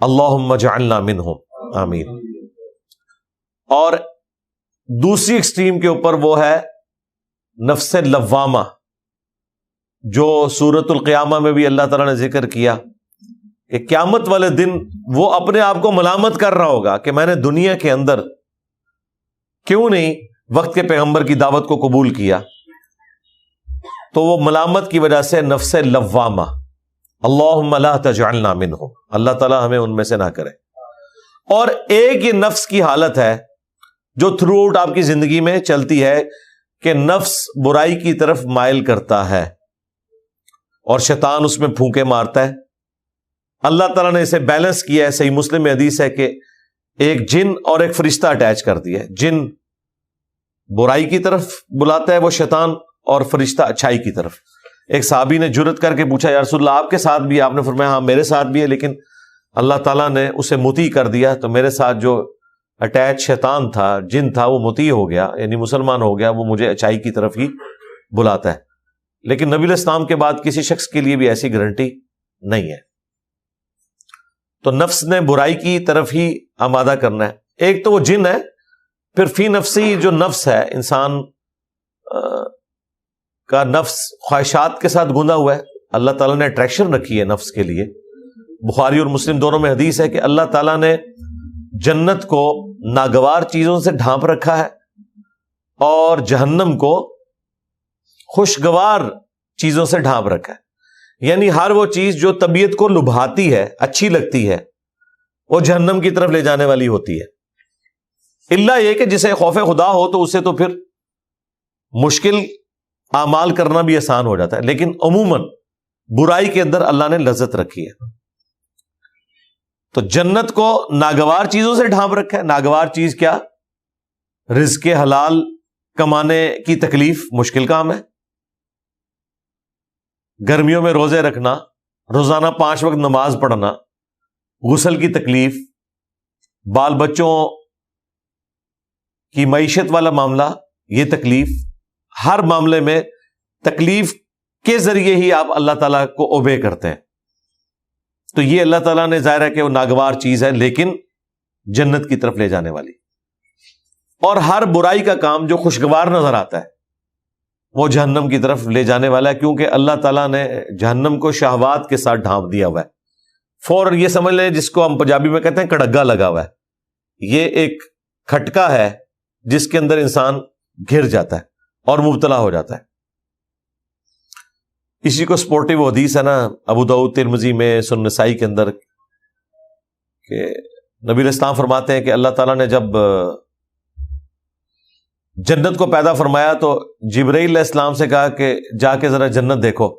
Speaker 1: اللہم اجعلنا منہم، آمین. اور دوسری ایکسٹریم کے اوپر وہ ہے نفس لوامہ، جو سورۃ القیامہ میں بھی اللہ تعالیٰ نے ذکر کیا کہ قیامت والے دن وہ اپنے آپ کو ملامت کر رہا ہوگا کہ میں نے دنیا کے اندر کیوں نہیں وقت کے پیغمبر کی دعوت کو قبول کیا. تو وہ ملامت کی وجہ سے نفس لوامہ، اللہم لا تجعلنا منہم، اللہ تعالیٰ ہمیں ان میں سے نہ کرے. اور ایک یہ نفس کی حالت ہے جو تھرو آؤٹ آپ کی زندگی میں چلتی ہے کہ نفس برائی کی طرف مائل کرتا ہے اور شیطان اس میں پھونکے مارتا ہے. اللہ تعالیٰ نے اسے بیلنس کیا ہے. صحیح مسلم میں حدیث ہے کہ ایک جن اور ایک فرشتہ اٹیچ کر دیا ہے. جن برائی کی طرف بلاتا ہے وہ شیطان، اور فرشتہ اچھائی کی طرف. ایک صحابی نے جرت کر کے پوچھا یا رسول اللہ آپ کے ساتھ بھی؟ آپ نے فرمایا ہاں میرے ساتھ بھی ہے، لیکن اللہ تعالیٰ نے اسے مطیع کر دیا، تو میرے ساتھ جو اٹیچ شیطان تھا، جن تھا، وہ مطیع ہو گیا، یعنی مسلمان ہو گیا، وہ مجھے اچھائی کی طرف ہی بلاتا ہے. لیکن نبی علیہ السلام کے بعد کسی شخص کے لیے بھی ایسی گارنٹی نہیں ہے. تو نفس نے برائی کی طرف ہی آمادہ کرنا ہے. ایک تو وہ جن ہے، پھر فی نفسی جو نفس ہے، انسان کا نفس خواہشات کے ساتھ گندا ہوا ہے. اللہ تعالیٰ نے اٹریکشن رکھی ہے نفس کے لیے. بخاری اور مسلم دونوں میں حدیث ہے کہ اللہ تعالیٰ نے جنت کو ناگوار چیزوں سے ڈھانپ رکھا ہے اور جہنم کو خوشگوار چیزوں سے ڈھانپ رکھا ہے. یعنی ہر وہ چیز جو طبیعت کو لبھاتی ہے، اچھی لگتی ہے، وہ جہنم کی طرف لے جانے والی ہوتی ہے. الا یہ کہ جسے خوف خدا ہو تو اسے تو پھر مشکل اعمال کرنا بھی آسان ہو جاتا ہے. لیکن عموماً برائی کے اندر اللہ نے لذت رکھی ہے. تو جنت کو ناگوار چیزوں سے ڈھانپ رکھا ہے. ناگوار چیز کیا؟ رزق حلال کمانے کی تکلیف، مشکل کام ہے. گرمیوں میں روزے رکھنا، روزانہ 5 وقت نماز پڑھنا، غسل کی تکلیف، بال بچوں کی معیشت والا معاملہ، یہ تکلیف، ہر معاملے میں تکلیف کے ذریعے ہی آپ اللہ تعالیٰ کو اوبے کرتے ہیں. تو یہ اللہ تعالیٰ نے ظاہر ہے کہ وہ ناگوار چیز ہے لیکن جنت کی طرف لے جانے والی. اور ہر برائی کا کام جو خوشگوار نظر آتا ہے وہ جہنم کی طرف لے جانے والا ہے، کیونکہ اللہ تعالیٰ نے جہنم کو شہوات کے ساتھ ڈھانپ دیا ہوا ہے. فوراً یہ سمجھ لیں، جس کو ہم پنجابی میں کہتے ہیں کڑگا لگا ہوا ہے. یہ ایک کھٹکا ہے جس کے اندر انسان گر جاتا ہے اور مبتلا ہو جاتا ہے. اسی کو سپورٹیو حدیث ہے نا ابو داؤد، ترمذی میں، سنن نسائی کے اندر، کہ نبی علیہ السلام فرماتے ہیں کہ اللہ تعالیٰ نے جب جنت کو پیدا فرمایا تو جبرائیل علیہ السلام سے کہا کہ جا کے ذرا جنت دیکھو.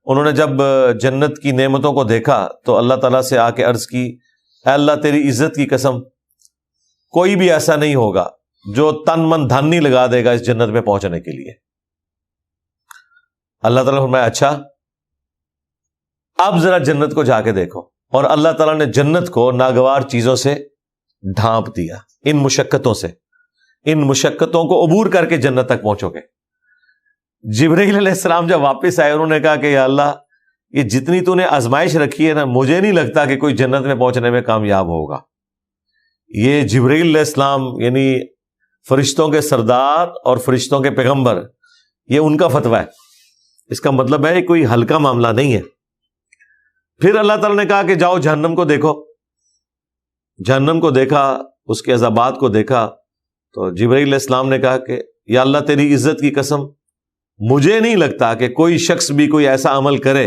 Speaker 1: انہوں نے جب جنت کی نعمتوں کو دیکھا تو اللہ تعالیٰ سے آ کے عرض کی، اے اللہ تیری عزت کی قسم، کوئی بھی ایسا نہیں ہوگا جو تن من دھن نہیں لگا دے گا اس جنت میں پہنچنے کے لیے. اللہ تعالیٰ نے فرمایا اچھا اب ذرا جنت کو جا کے دیکھو. اور اللہ تعالیٰ نے جنت کو ناگوار چیزوں سے ڈھانپ دیا. ان مشقتوں سے، ان مشقتوں کو عبور کر کے جنت تک پہنچو گے. جبرائیل علیہ السلام جب واپس آئے، انہوں نے کہا کہ یا اللہ، یہ جتنی تو نے آزمائش رکھی ہے نا، مجھے نہیں لگتا کہ کوئی جنت میں پہنچنے میں کامیاب ہوگا. یہ جبرائیل علیہ السلام یعنی فرشتوں کے سردار اور فرشتوں کے پیغمبر، یہ ان کا فتویٰ ہے. اس کا مطلب ہے کوئی ہلکا معاملہ نہیں ہے. پھر اللہ تعالیٰ نے کہا کہ جاؤ جہنم کو دیکھو. جہنم کو دیکھا، اس کے عذابات کو دیکھا، تو جبرائیل علیہ السلام نے کہا کہ یا اللہ تیری عزت کی قسم، مجھے نہیں لگتا کہ کوئی شخص بھی کوئی ایسا عمل کرے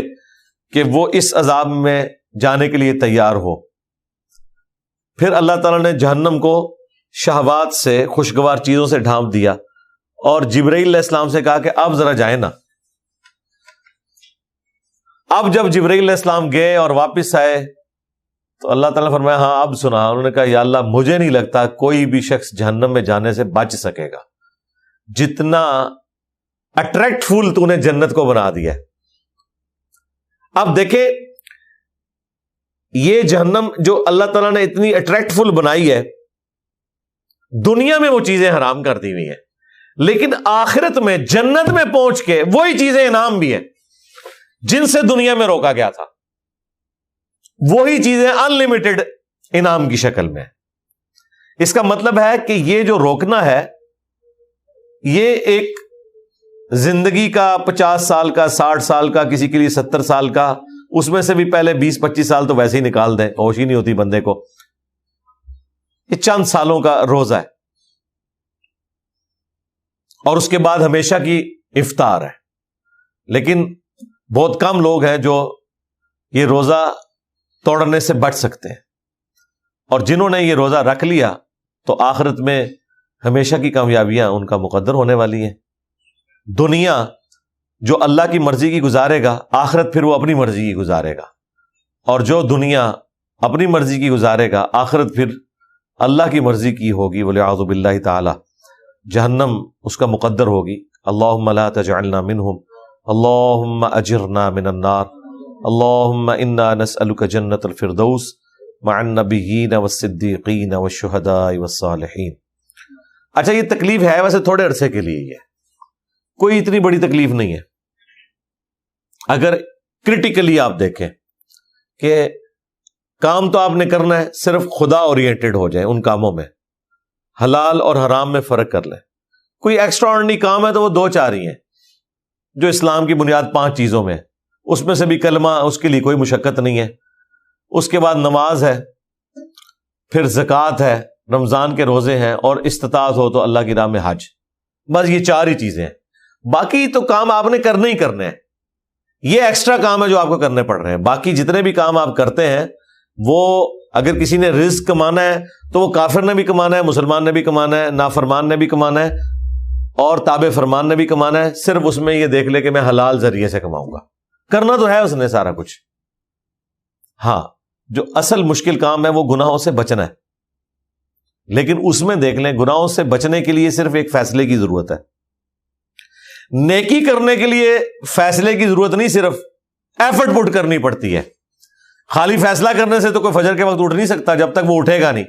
Speaker 1: کہ وہ اس عذاب میں جانے کے لیے تیار ہو. پھر اللہ تعالیٰ نے جہنم کو شہوات سے، خوشگوار چیزوں سے ڈھانپ دیا اور جبرائیل علیہ السلام سے کہا کہ اب ذرا جائیں نا. اب جب جبرائیل علیہ السلام گئے اور واپس آئے تو اللہ تعالیٰ نے فرمایا ہاں اب سنا. انہوں نے کہا یا اللہ مجھے نہیں لگتا کوئی بھی شخص جہنم میں جانے سے بچ سکے گا، جتنا اٹریکٹ فل تو نے جنت کو بنا دیا. اب دیکھیں یہ جہنم جو اللہ تعالیٰ نے اتنی اٹریکٹ فل بنائی ہے، دنیا میں وہ چیزیں حرام کر دی ہوئی ہیں، لیکن آخرت میں جنت میں پہنچ کے وہی چیزیں انعام بھی ہیں جن سے دنیا میں روکا گیا تھا. وہی چیزیں انلمیٹڈ انعام کی شکل میں. اس کا مطلب ہے کہ یہ جو روکنا ہے یہ ایک زندگی کا 50 سال کا، 60 سال کا، کسی کے لیے 70 سال کا، اس میں سے بھی پہلے 20-25 سال تو ویسے ہی نکال دیں، ہوش ہی نہیں ہوتی بندے کو. یہ چند سالوں کا روزہ ہے اور اس کے بعد ہمیشہ کی افطار ہے. لیکن بہت کم لوگ ہیں جو یہ روزہ توڑنے سے بچ سکتے ہیں، اور جنہوں نے یہ روزہ رکھ لیا تو آخرت میں ہمیشہ کی کامیابیاں ان کا مقدر ہونے والی ہیں. دنیا جو اللہ کی مرضی کی گزارے گا، آخرت پھر وہ اپنی مرضی کی گزارے گا. اور جو دنیا اپنی مرضی کی گزارے گا، آخرت پھر اللہ کی مرضی کی ہوگی. والعیاذ باللہ تعالی جہنم اس کا مقدر ہوگی. اللہم لا تجعلنا منہم، اللہم اجرنا من النار، اللہم انا نسألک جنت الفردوس مع النبیین والصدیقین والشہداء والصالحین. اچھا یہ تکلیف ہے ویسے تھوڑے عرصے کے لیے، ہی ہے، کوئی اتنی بڑی تکلیف نہیں ہے. اگر کرٹیکلی آپ دیکھیں کہ کام تو آپ نے کرنا ہے، صرف خدا اورینٹڈ ہو جائیں ان کاموں میں، حلال اور حرام میں فرق کر لیں. کوئی ایکسٹرا آرڈنری کام ہے تو وہ 2-4 ہی ہیں جو اسلام کی بنیاد 5 چیزوں میں، اس میں سے بھی کلمہ، اس کے لیے کوئی مشقت نہیں ہے. اس کے بعد نماز ہے، پھر زکوٰۃ ہے، رمضان کے روزے ہیں، اور استطاعت ہو تو اللہ کی راہ میں حج. بس یہ 4 ہی چیزیں ہیں. باقی تو کام آپ نے کرنے ہی کرنے ہیں. یہ ایکسٹرا کام ہے جو آپ کو کرنے پڑ رہے ہیں. باقی جتنے بھی کام آپ کرتے ہیں وہ اگر کسی نے رزق کمانا ہے تو وہ کافر نے بھی کمانا ہے، مسلمان نے بھی کمانا ہے، نافرمان نے بھی کمانا ہے، اور تابع فرمان نے بھی کمانا ہے. صرف اس میں یہ دیکھ لے کہ میں حلال ذریعے سے کماؤں گا. کرنا تو ہے اس نے سارا کچھ. ہاں جو اصل مشکل کام ہے وہ گناہوں سے بچنا ہے. لیکن اس میں دیکھ لیں گناہوں سے بچنے کے لیے صرف ایک فیصلے کی ضرورت ہے. نیکی کرنے کے لیے فیصلے کی ضرورت نہیں, صرف ایفرٹ پٹ کرنی پڑتی ہے. خالی فیصلہ کرنے سے تو کوئی فجر کے وقت اٹھ نہیں سکتا جب تک وہ اٹھے گا نہیں.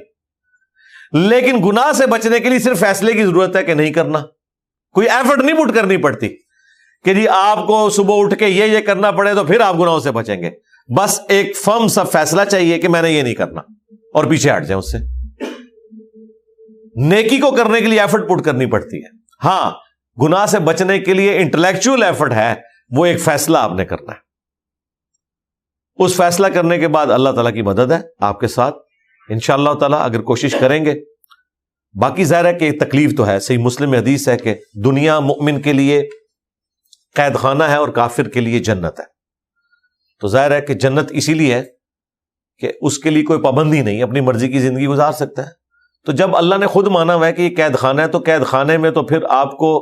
Speaker 1: لیکن گناہ سے بچنے کے لیے صرف فیصلے کی ضرورت ہے کہ نہیں کرنا. کوئی ایفرٹ نہیں پٹ کرنی پڑتی کہ جی آپ کو صبح اٹھ کے یہ کرنا پڑے تو پھر آپ گناہوں سے بچیں گے. بس ایک فرم سا فیصلہ چاہیے کہ میں نے یہ نہیں کرنا, اور پیچھے ہٹ جائیں اس سے. نیکی کو کرنے کے لیے ایفرٹ پٹ کرنی پڑتی ہے. ہاں گناہ سے بچنے کے لیے انٹلیکچوئل ایفرٹ ہے, وہ ایک فیصلہ آپ نے کرنا ہے. اس فیصلہ کرنے کے بعد اللہ تعالیٰ کی مدد ہے آپ کے ساتھ انشاءاللہ تعالیٰ اگر کوشش کریں گے. باقی ظاہر ہے کہ تکلیف تو ہے. صحیح مسلم میں حدیث ہے کہ دنیا مومن کے لیے قید خانہ ہے اور کافر کے لیے جنت ہے. تو ظاہر ہے کہ جنت اسی لیے ہے کہ اس کے لیے کوئی پابندی نہیں, اپنی مرضی کی زندگی گزار سکتا ہے. تو جب اللہ نے خود مانا ہوا ہے کہ یہ قید خانہ ہے, تو قید خانے میں تو پھر آپ کو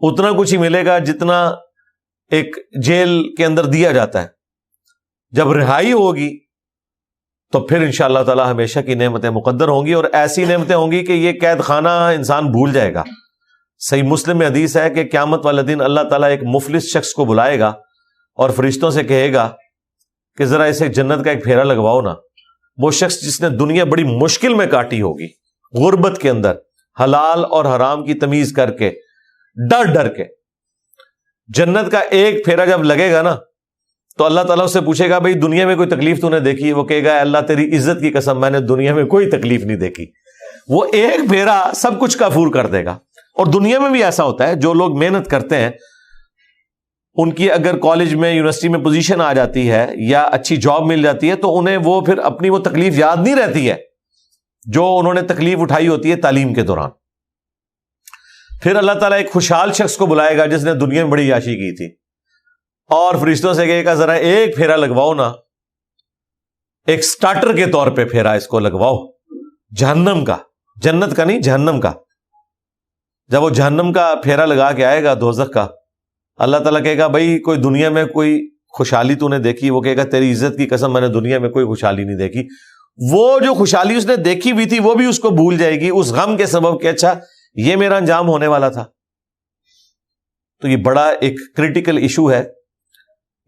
Speaker 1: اتنا کچھ ہی ملے گا جتنا ایک جیل کے اندر دیا جاتا ہے. جب رہائی ہوگی تو پھر انشاءاللہ تعالی ہمیشہ کی نعمتیں مقدر ہوں گی, اور ایسی نعمتیں ہوں گی کہ یہ قید خانہ انسان بھول جائے گا. صحیح مسلم میں حدیث ہے کہ قیامت والے دن اللہ تعالیٰ ایک مفلس شخص کو بلائے گا اور فرشتوں سے کہے گا کہ ذرا اسے جنت کا ایک پھیرا لگواؤ نا. وہ شخص جس نے دنیا بڑی مشکل میں کاٹی ہوگی, غربت کے اندر حلال اور حرام کی تمیز کر کے, ڈر ڈر کے, جنت کا ایک پھیرا جب لگے گا نا تو اللہ تعالیٰ اس سے پوچھے گا بھئی دنیا میں کوئی تکلیف تو نے دیکھی؟ وہ کہے گا اللہ تیری عزت کی قسم میں نے دنیا میں کوئی تکلیف نہیں دیکھی. وہ ایک پھیرا سب کچھ کافور کر دے گا. اور دنیا میں بھی ایسا ہوتا ہے, جو لوگ محنت کرتے ہیں ان کی اگر کالج میں یونیورسٹی میں پوزیشن آ جاتی ہے یا اچھی جاب مل جاتی ہے تو انہیں وہ پھر اپنی وہ تکلیف یاد نہیں رہتی ہے جو انہوں نے تکلیف اٹھائی ہوتی ہے تعلیم کے دوران. پھر اللہ تعالیٰ ایک خوشحال شخص کو بلائے گا جس نے دنیا میں بڑی عیاشی کی تھی, اور فرشتوں سے کہے گا ذرا ایک پھیرا لگواؤ نا, ایک سٹارٹر کے طور پہ پھیرا اس کو لگواؤ جہنم کا, جنت کا نہیں جہنم کا. جب وہ جہنم کا پھیرا لگا کے آئے گا دوزخ کا, اللہ تعالیٰ کہے گا بھائی کوئی دنیا میں کوئی خوشحالی تو نے دیکھی؟ وہ کہے گا تیری عزت کی قسم میں نے دنیا میں کوئی خوشحالی نہیں دیکھی. وہ جو خوشحالی اس نے دیکھی بھی تھی وہ بھی اس کو بھول جائے گی اس غم کے سبب کہ اچھا یہ میرا انجام ہونے والا تھا. تو یہ بڑا ایک کریٹیکل ایشو ہے.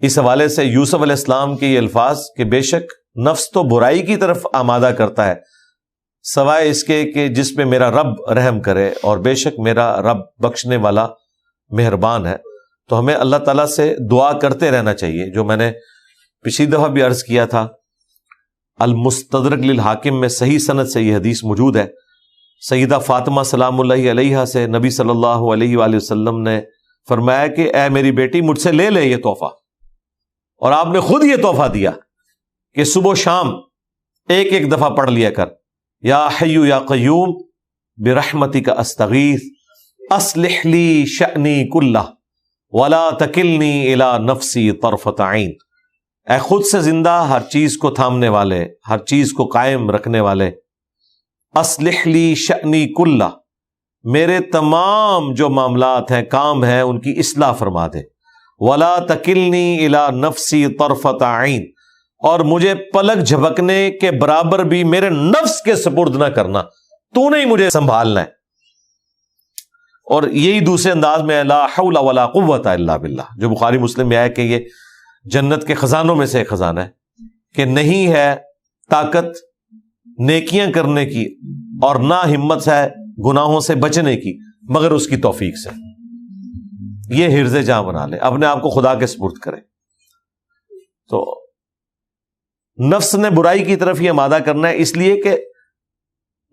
Speaker 1: اس حوالے سے یوسف علیہ السلام کے یہ الفاظ کہ بے شک نفس تو برائی کی طرف آمادہ کرتا ہے سوائے اس کے کہ جس پہ میرا رب رحم کرے, اور بے شک میرا رب بخشنے والا مہربان ہے. تو ہمیں اللہ تعالیٰ سے دعا کرتے رہنا چاہیے. جو میں نے پچھلی دفعہ بھی عرض کیا تھا, المستدرک للحاکم میں صحیح سند سے یہ حدیث موجود ہے. سیدہ فاطمہ سلام اللہ علیہا سے نبی صلی اللہ علیہ وآلہ وسلم نے فرمایا کہ اے میری بیٹی مجھ سے لے لے یہ تحفہ, اور آپ نے خود یہ تحفہ دیا کہ صبح و شام ایک ایک دفعہ پڑھ لیا کر, یا حی یا قیوم برحمتک استغیث اصلح لی شأنی کلہ ولا تکلنی الی نفسی طرفۃ عین. اے خود سے زندہ, ہر چیز کو تھامنے والے, ہر چیز کو قائم رکھنے والے, اصلح لی شأنی کلہ, میرے تمام جو معاملات ہیں کام ہیں ان کی اصلاح فرما دے. ولا تکلنی الی نفسی طرفۃ عین, اور مجھے پلک جھپکنے کے برابر بھی میرے نفس کے سپرد نہ کرنا, تو نے ہی مجھے سنبھالنا ہے. اور یہی دوسرے انداز میں لا حول ولا قوت الا باللہ, جو بخاری مسلم میں آیا کہ یہ جنت کے خزانوں میں سے ایک خزانہ ہے کہ نہیں ہے طاقت نیکیاں کرنے کی اور نہ ہمت ہے گناہوں سے بچنے کی مگر اس کی توفیق سے. یہ حرز جاں بنا لے, اپنے آپ کو خدا کے سپرد کرے. تو نفس نے برائی کی طرف ہی آمادہ کرنا ہے, اس لیے کہ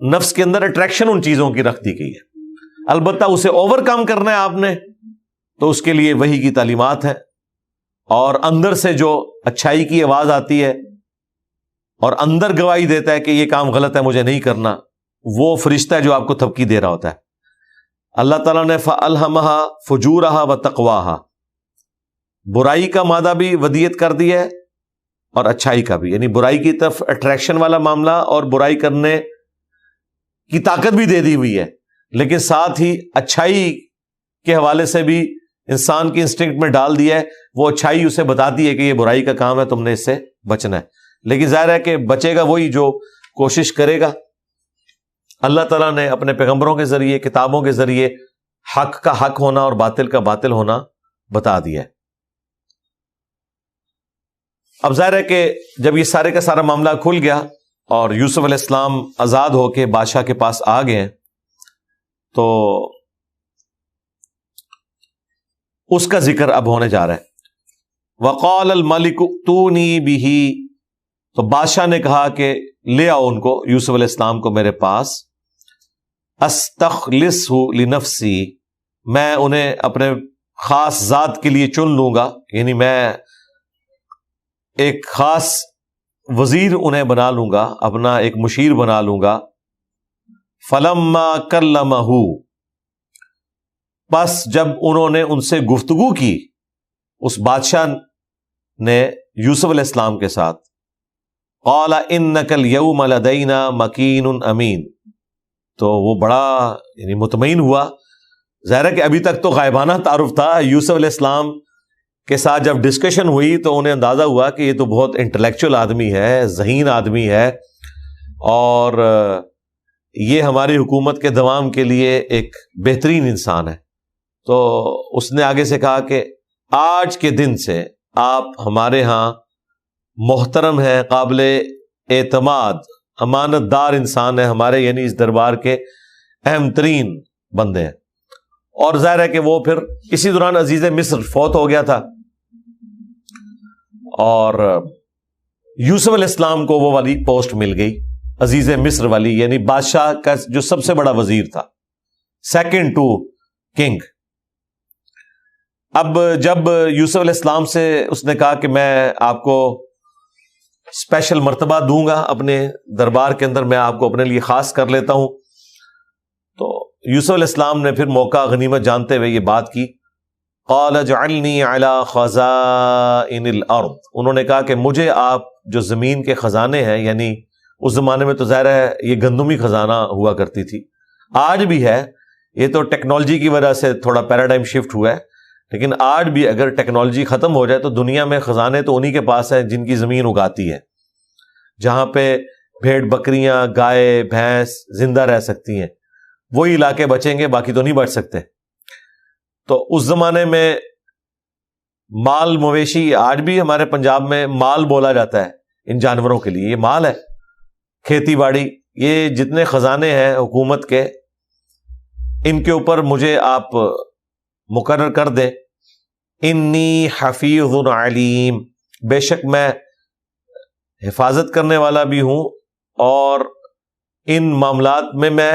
Speaker 1: نفس کے اندر اٹریکشن ان چیزوں کی رکھ دی گئی ہے. البتہ اسے اوور کم کرنا ہے آپ نے, تو اس کے لیے وحی کی تعلیمات ہیں, اور اندر سے جو اچھائی کی آواز آتی ہے اور اندر گواہی دیتا ہے کہ یہ کام غلط ہے مجھے نہیں کرنا, وہ فرشتہ ہے جو آپ کو تھپکی دے رہا ہوتا ہے. اللہ تعالیٰ نے فَأَلْهَمَهَا فُجُورَهَا وَتَقْوَاهَا, برائی کا مادہ بھی ودیت کر دی ہے اور اچھائی کا بھی, یعنی برائی کی طرف اٹریکشن والا معاملہ اور برائی کرنے کی طاقت بھی دے دی ہوئی ہے, لیکن ساتھ ہی اچھائی کے حوالے سے بھی انسان کی انسٹنکٹ میں ڈال دیا ہے، وہ اچھائی اسے بتاتی ہے کہ یہ برائی کا کام ہے، تم نے اس سے بچنا ہے، لیکن ظاہر ہے کہ بچے گا وہی جو کوشش کرے گا۔ اللہ تعالیٰ نے اپنے پیغمبروں کے ذریعے، کتابوں کے ذریعے حق کا حق ہونا اور باطل کا باطل ہونا بتا دیا ہے۔ اب ظاہر ہے کہ جب یہ سارے کا سارا معاملہ کھل گیا اور یوسف علیہ السلام آزاد ہو کے بادشاہ کے پاس آ گئے ہیں، تو اس کا ذکر اب ہونے جا رہا ہے۔ وقال الملک ائتونی بہ، تو بادشاہ نے کہا کہ لے آؤ ان کو، یوسف علیہ السلام کو میرے پاس، استخلصہ لنفسی، میں انہیں اپنے خاص ذات کے لیے چن لوں گا، یعنی میں ایک خاص وزیر انہیں بنا لوں گا، اپنا ایک مشیر بنا لوں گا۔ فلما کلمہ، پس جب انہوں نے ان سے گفتگو کی، اس بادشاہ نے یوسف علیہ السلام کے ساتھ، قال انک الیوم لدینا مکین امین، تو وہ بڑا یعنی مطمئن ہوا۔ ظاہر ہے کہ ابھی تک تو غائبانہ تعارف تھا، یوسف علیہ السلام کے ساتھ جب ڈسکشن ہوئی تو انہیں اندازہ ہوا کہ یہ تو بہت انٹلیکچوئل آدمی ہے، ذہین آدمی ہے، اور یہ ہماری حکومت کے دوام کے لیے ایک بہترین انسان ہے۔ تو اس نے آگے سے کہا کہ آج کے دن سے آپ ہمارے ہاں محترم ہیں، قابل اعتماد، امانت دار انسان ہے، ہمارے یعنی اس دربار کے اہم ترین بندے ہیں۔ اور ظاہر ہے کہ وہ پھر اسی دوران عزیز مصر فوت ہو گیا تھا، اور یوسف علیہ السلام کو وہ والی پوسٹ مل گئی، عزیز مصر والی، یعنی بادشاہ کا جو سب سے بڑا وزیر تھا، سیکنڈ ٹو کنگ۔ اب جب یوسف علیہ السلام سے اس نے کہا کہ میں آپ کو اسپیشل مرتبہ دوں گا اپنے دربار کے اندر، میں آپ کو اپنے لیے خاص کر لیتا ہوں، تو یوسف علیہ السلام نے پھر موقع غنیمت جانتے ہوئے یہ بات کی۔ قال اجعلنی علی خزائن الارض، انہوں نے کہا کہ مجھے آپ جو زمین کے خزانے ہیں، یعنی اس زمانے میں تو ظاہر ہے یہ گندمی خزانہ ہوا کرتی تھی، آج بھی ہے، یہ تو ٹیکنالوجی کی وجہ سے تھوڑا پیراڈائم شفٹ ہوا ہے، لیکن آج بھی اگر ٹیکنالوجی ختم ہو جائے تو دنیا میں خزانے تو انہی کے پاس ہیں جن کی زمین اگاتی ہے، جہاں پہ بھیڑ بکریاں، گائے بھینس زندہ رہ سکتی ہیں، وہی علاقے بچیں گے، باقی تو نہیں بچ سکتے۔ تو اس زمانے میں مال مویشی، آج بھی ہمارے پنجاب میں مال بولا جاتا ہے ان جانوروں کے لیے، یہ مال ہے، کھیتی باڑی، یہ جتنے خزانے ہیں حکومت کے، ان کے اوپر مجھے آپ مقرر کر دیں۔ انی حفیظ علیم، بے شک میں حفاظت کرنے والا بھی ہوں اور ان معاملات میں میں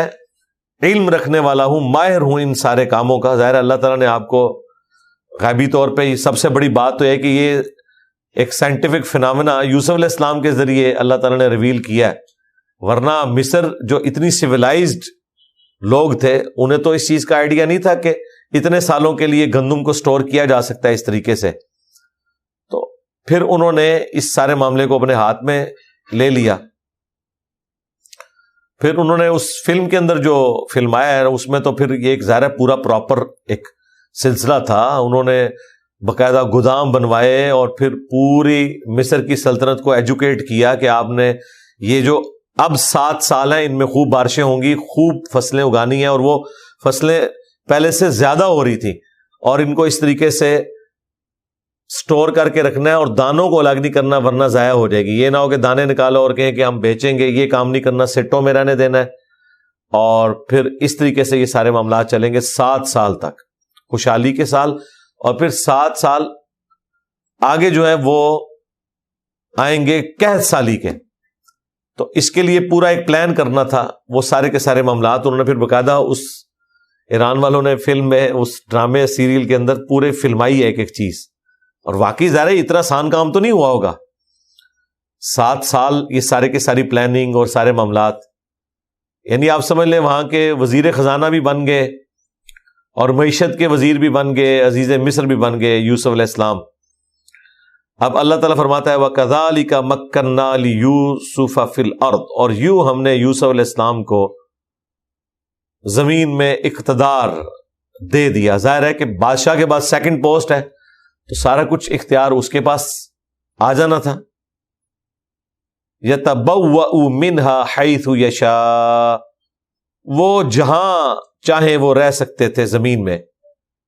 Speaker 1: علم رکھنے والا ہوں، ماہر ہوں ان سارے کاموں کا۔ ظاہر اللہ تعالیٰ نے آپ کو غیبی طور پہ، سب سے بڑی بات تو ہے کہ یہ ایک سائنٹیفک فنامنا یوسف علیہ السلام کے ذریعے اللہ تعالیٰ نے ریویل کیا ہے، ورنہ مصر جو اتنی سویلائزڈ لوگ تھے انہیں تو اس چیز کا آئیڈیا نہیں تھا کہ اتنے سالوں کے لیے گندم کو سٹور کیا جا سکتا ہے اس طریقے سے۔ تو پھر انہوں نے اس سارے معاملے کو اپنے ہاتھ میں لے لیا۔ پھر انہوں نے اس فلم کے اندر جو فلمایا ہے اس میں تو پھر یہ ایک ظاہر پورا پراپر ایک سلسلہ تھا، انہوں نے باقاعدہ گودام بنوائے اور پھر پوری مصر کی سلطنت کو ایجوکیٹ کیا کہ آپ نے یہ جو اب 7 سال ہیں ان میں خوب بارشیں ہوں گی، خوب فصلیں اگانی ہیں، اور وہ فصلیں پہلے سے زیادہ ہو رہی تھی، اور ان کو اس طریقے سے سٹور کر کے رکھنا ہے اور دانوں کو الگ نہیں کرنا ورنہ ضائع ہو جائے گی۔ یہ نہ ہو کہ دانے نکالو اور کہیں کہ ہم بیچیں گے، یہ کام نہیں کرنا، سٹوں میں رہنے دینا ہے، اور پھر اس طریقے سے یہ سارے معاملات چلیں گے 7 سال تک، خوشحالی کے سال، اور پھر 7 سال آگے جو ہے وہ آئیں گے قحط سالی کے۔ تو اس کے لیے پورا ایک پلان کرنا تھا، وہ سارے کے سارے معاملات انہوں نے پھر باقاعدہ اس ایران والوں نے فلم میں، اس ڈرامے سیریل کے اندر پورے فلمائی ایک ایک چیز، اور واقعی ظاہر ہے اتنا آسان کام تو نہیں ہوا ہوگا، 7 سال یہ سارے کے ساری پلاننگ اور سارے معاملات، یعنی آپ سمجھ لیں وہاں کے وزیر خزانہ بھی بن گئے اور معیشت کے وزیر بھی بن گئے، عزیز مصر بھی بن گئے یوسف علیہ السلام۔ اب اللہ تعالیٰ فرماتا ہے وَكَذَلِكَ مَكَّنَّا لِيُوسُفَ فِي الْأَرْضِ، اور یوں ہم نے یوسف علیہ السلام کو زمین میں اقتدار دے دیا. ظاہر ہے کہ بادشاہ کے بعد سیکنڈ پوسٹ ہے تو سارا کچھ اختیار اس کے پاس آ جانا تھا. یتبوأ منہا حیث یشاء، وہ جہاں چاہے وہ رہ سکتے تھے زمین میں.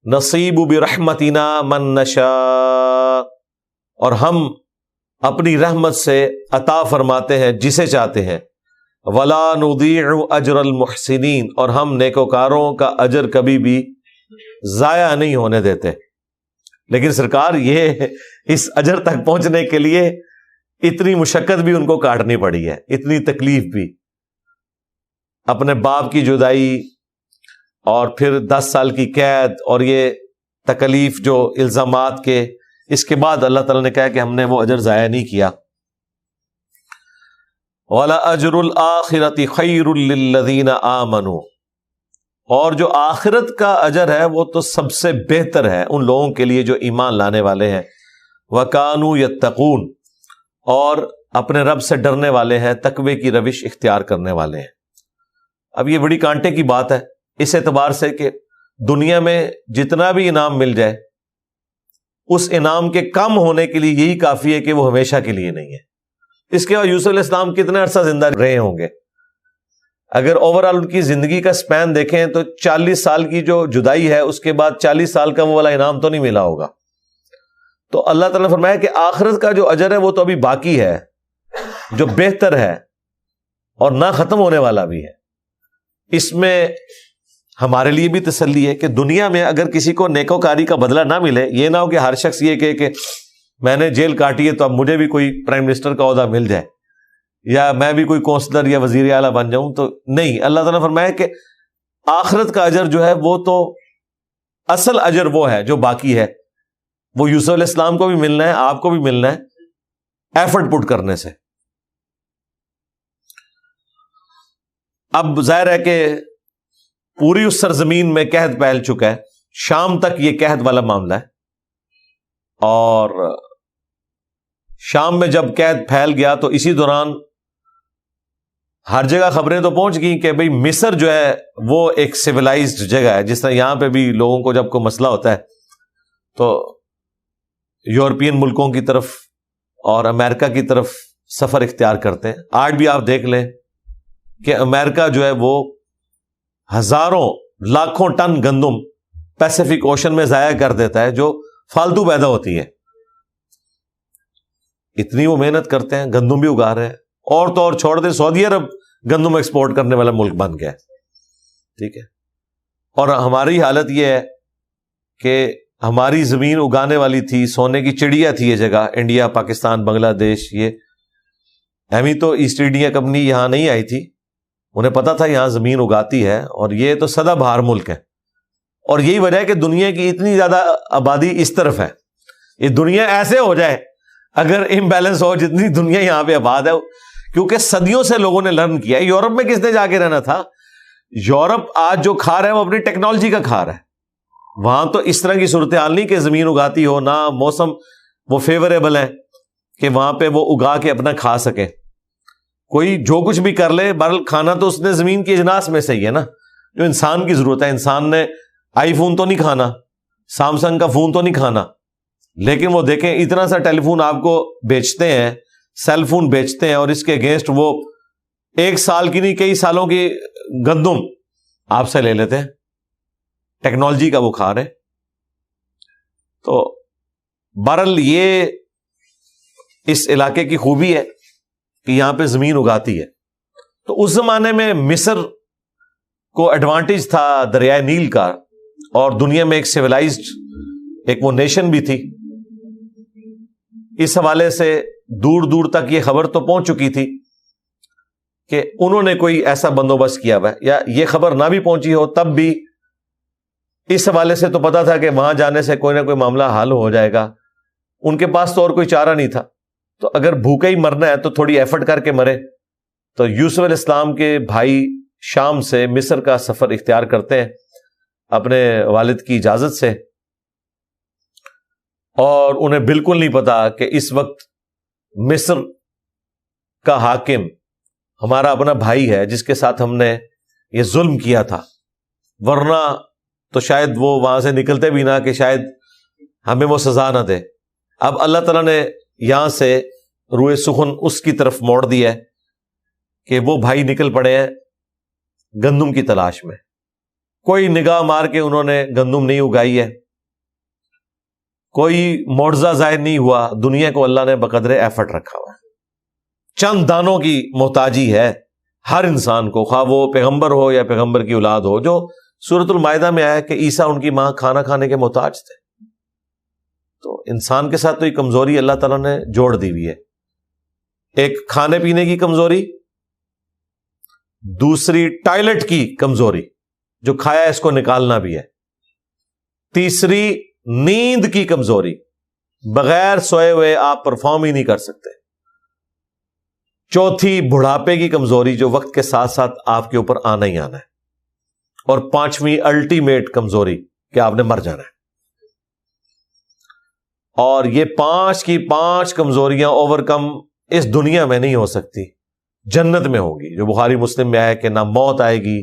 Speaker 1: نصیب برحمتنا من نشاء، اور ہم اپنی رحمت سے عطا فرماتے ہیں جسے چاہتے ہیں. ولا نضیع اجر المحسنین، اور ہم نیکوکاروں کا اجر کبھی بھی ضائع نہیں ہونے دیتے. لیکن سرکار یہ اس اجر تک پہنچنے کے لیے اتنی مشقت بھی ان کو کاٹنی پڑی ہے، اتنی تکلیف بھی. اپنے باپ کی جدائی اور پھر 10 سال کی قید اور یہ تکلیف جو الزامات کے، اس کے بعد اللہ تعالیٰ نے کہا کہ ہم نے وہ اجر ضائع نہیں کیا. وَلَأَجْرُ الْآخِرَةِ خَيْرٌ لِّلَّذِينَ آمَنُوا، اور جو آخرت کا اجر ہے وہ تو سب سے بہتر ہے ان لوگوں کے لیے جو ایمان لانے والے ہیں. وَكَانُوا يَتَّقُونَ، اور اپنے رب سے ڈرنے والے ہیں، تقوی کی روش اختیار کرنے والے ہیں. اب یہ بڑی کانٹے کی بات ہے اس اعتبار سے کہ دنیا میں جتنا بھی انعام مل جائے اس انعام کے کم ہونے کے لیے یہی کافی ہے کہ وہ ہمیشہ کے لیے نہیں ہے. اس کے بعد یوسف علیہ السلام کتنے عرصہ زندہ رہے ہوں گے؟ اگر اوورآل ان کی زندگی کا سپین دیکھیں تو 40 سال کی جو جدائی ہے اس کے بعد 40 سال کا وہ والا انعام تو نہیں ملا ہوگا. تو اللہ تعالیٰ نے فرمایا کہ آخرت کا جو اجر ہے وہ تو ابھی باقی ہے، جو بہتر ہے اور نہ ختم ہونے والا بھی ہے. اس میں ہمارے لیے بھی تسلی ہے کہ دنیا میں اگر کسی کو نیکوکاری کا بدلہ نہ ملے، یہ نہ ہو کہ ہر شخص یہ کہے کہ میں نے جیل کاٹی ہے تو اب مجھے بھی کوئی پرائم منسٹر کا عہدہ مل جائے یا میں بھی کوئی کونسلر یا وزیر اعلیٰ بن جاؤں. تو نہیں، اللہ تعالیٰ نے فرمایا کہ آخرت کا اجر جو ہے وہ تو اصل اجر وہ ہے جو باقی ہے، وہ یوسف علیہ السلام کو بھی ملنا ہے، آپ کو بھی ملنا ہے ایفرٹ پٹ کرنے سے. اب ظاہر ہے کہ پوری اس سرزمین میں قحط پھیل چکا ہے، شام تک یہ قحط والا معاملہ ہے. اور شام میں جب قحط پھیل گیا تو اسی دوران ہر جگہ خبریں تو پہنچ گئیں کہ بھئی مصر جو ہے وہ ایک سویلائزڈ جگہ ہے. جس طرح یہاں پہ بھی لوگوں کو جب کوئی مسئلہ ہوتا ہے تو یورپین ملکوں کی طرف اور امریکہ کی طرف سفر اختیار کرتے ہیں. آج بھی آپ دیکھ لیں کہ امریکہ جو ہے وہ ہزاروں لاکھوں ٹن گندم پیسیفک اوشن میں ضائع کر دیتا ہے جو فالتو پیدا ہوتی ہے. اتنی وہ محنت کرتے ہیں، گندم بھی اگا رہے ہیں. اور تو اور چھوڑ دیں، سعودی عرب گندم ایکسپورٹ کرنے والا ملک بن گیا ہے. ٹھیک ہے، اور ہماری حالت یہ ہے کہ ہماری زمین اگانے والی تھی، سونے کی چڑیا تھی یہ جگہ، انڈیا، پاکستان، بنگلہ دیش. یہ ایمی تو ایسٹ انڈیا کمپنی یہاں نہیں آئی تھی، انہیں پتا تھا یہاں زمین اگاتی ہے، اور یہ تو سدا بہار ملک ہے. اور یہی وجہ ہے کہ دنیا کی اتنی زیادہ آبادی اس طرف ہے. یہ دنیا ایسے ہو جائے اگر امبیلنس ہو جتنی دنیا یہاں پہ آباد ہے، کیونکہ صدیوں سے لوگوں نے لرن کیا. یورپ میں کس نے جا کے رہنا تھا؟ یورپ آج جو کھا رہا ہے وہ اپنی ٹیکنالوجی کا کھا رہا ہے. وہاں تو اس طرح کی صورتحال نہیں کہ زمین اگاتی ہو، نہ موسم وہ فیوریبل ہے کہ وہاں پہ وہ اگا کے اپنا کھا سکے. کوئی جو کچھ بھی کر لے، بہرحال کھانا تو اس نے زمین کی اجناس میں سے ہی ہے نا، جو انسان کی ضرورت ہے. انسان نے آئی فون تو نہیں کھانا، سامسنگ کا فون تو نہیں کھانا، لیکن وہ دیکھیں اتنا سا ٹیلی فون آپ کو بیچتے ہیں، سیل فون بیچتے ہیں، اور اس کے اگینسٹ وہ 1 سال کی نہیں کئی سالوں کی گندم آپ سے لے لیتے ہیں. ٹیکنالوجی کا وہ کھا رہے. تو بہرحال یہ اس علاقے کی خوبی ہے کہ یہاں پہ زمین اگاتی ہے. تو اس زمانے میں مصر کو ایڈوانٹیج تھا دریائے نیل کا، اور دنیا میں ایک سیولائزڈ ایک وہ نیشن بھی تھی. اس حوالے سے دور دور تک یہ خبر تو پہنچ چکی تھی کہ انہوں نے کوئی ایسا بندوبست کیا ہوا ہے، یا یہ خبر نہ بھی پہنچی ہو تب بھی اس حوالے سے تو پتا تھا کہ وہاں جانے سے کوئی نہ کوئی معاملہ حل ہو جائے گا. ان کے پاس تو اور کوئی چارہ نہیں تھا. تو اگر بھوکے ہی مرنا ہے تو تھوڑی ایفرٹ کر کے مرے. تو یوسف علیہ السلام کے بھائی شام سے مصر کا سفر اختیار کرتے ہیں اپنے والد کی اجازت سے، اور انہیں بالکل نہیں پتا کہ اس وقت مصر کا حاکم ہمارا اپنا بھائی ہے جس کے ساتھ ہم نے یہ ظلم کیا تھا. ورنہ تو شاید وہ وہاں سے نکلتے بھی نہ کہ شاید ہمیں وہ سزا نہ دے. اب اللہ تعالیٰ نے یہاں سے روئے سخن اس کی طرف موڑ دیا ہے کہ وہ بھائی نکل پڑے ہیں گندم کی تلاش میں. کوئی نگاہ مار کے انہوں نے گندم نہیں اگائی ہے, کوئی معجزہ ظاہر نہیں ہوا, دنیا کو اللہ نے بقدر ایفرٹ رکھا ہوا ہے. چند دانوں کی محتاجی ہے ہر انسان کو, خواہ وہ پیغمبر ہو یا پیغمبر کی اولاد ہو. جو سورۃ المائدہ میں آیا کہ عیسیٰ ان کی ماں کھانا کھانے کے محتاج تھے. تو انسان کے ساتھ تو یہ کمزوری اللہ تعالیٰ نے جوڑ دی ہوئی ہے. ایک کھانے پینے کی کمزوری, دوسری ٹائلٹ کی کمزوری, جو کھایا اس کو نکالنا بھی ہے, تیسری نیند کی کمزوری, بغیر سوئے ہوئے آپ پرفارم ہی نہیں کر سکتے, چوتھی بڑھاپے کی کمزوری جو وقت کے ساتھ ساتھ آپ کے اوپر آنا ہی آنا ہے, اور پانچویں الٹیمیٹ کمزوری کہ آپ نے مر جانا ہے. اور یہ 5 کی 5 کمزوریاں اوور کم اس دنیا میں نہیں ہو سکتی, جنت میں ہوگی. جو بخاری مسلم میں آیا کہ نہ موت آئے گی,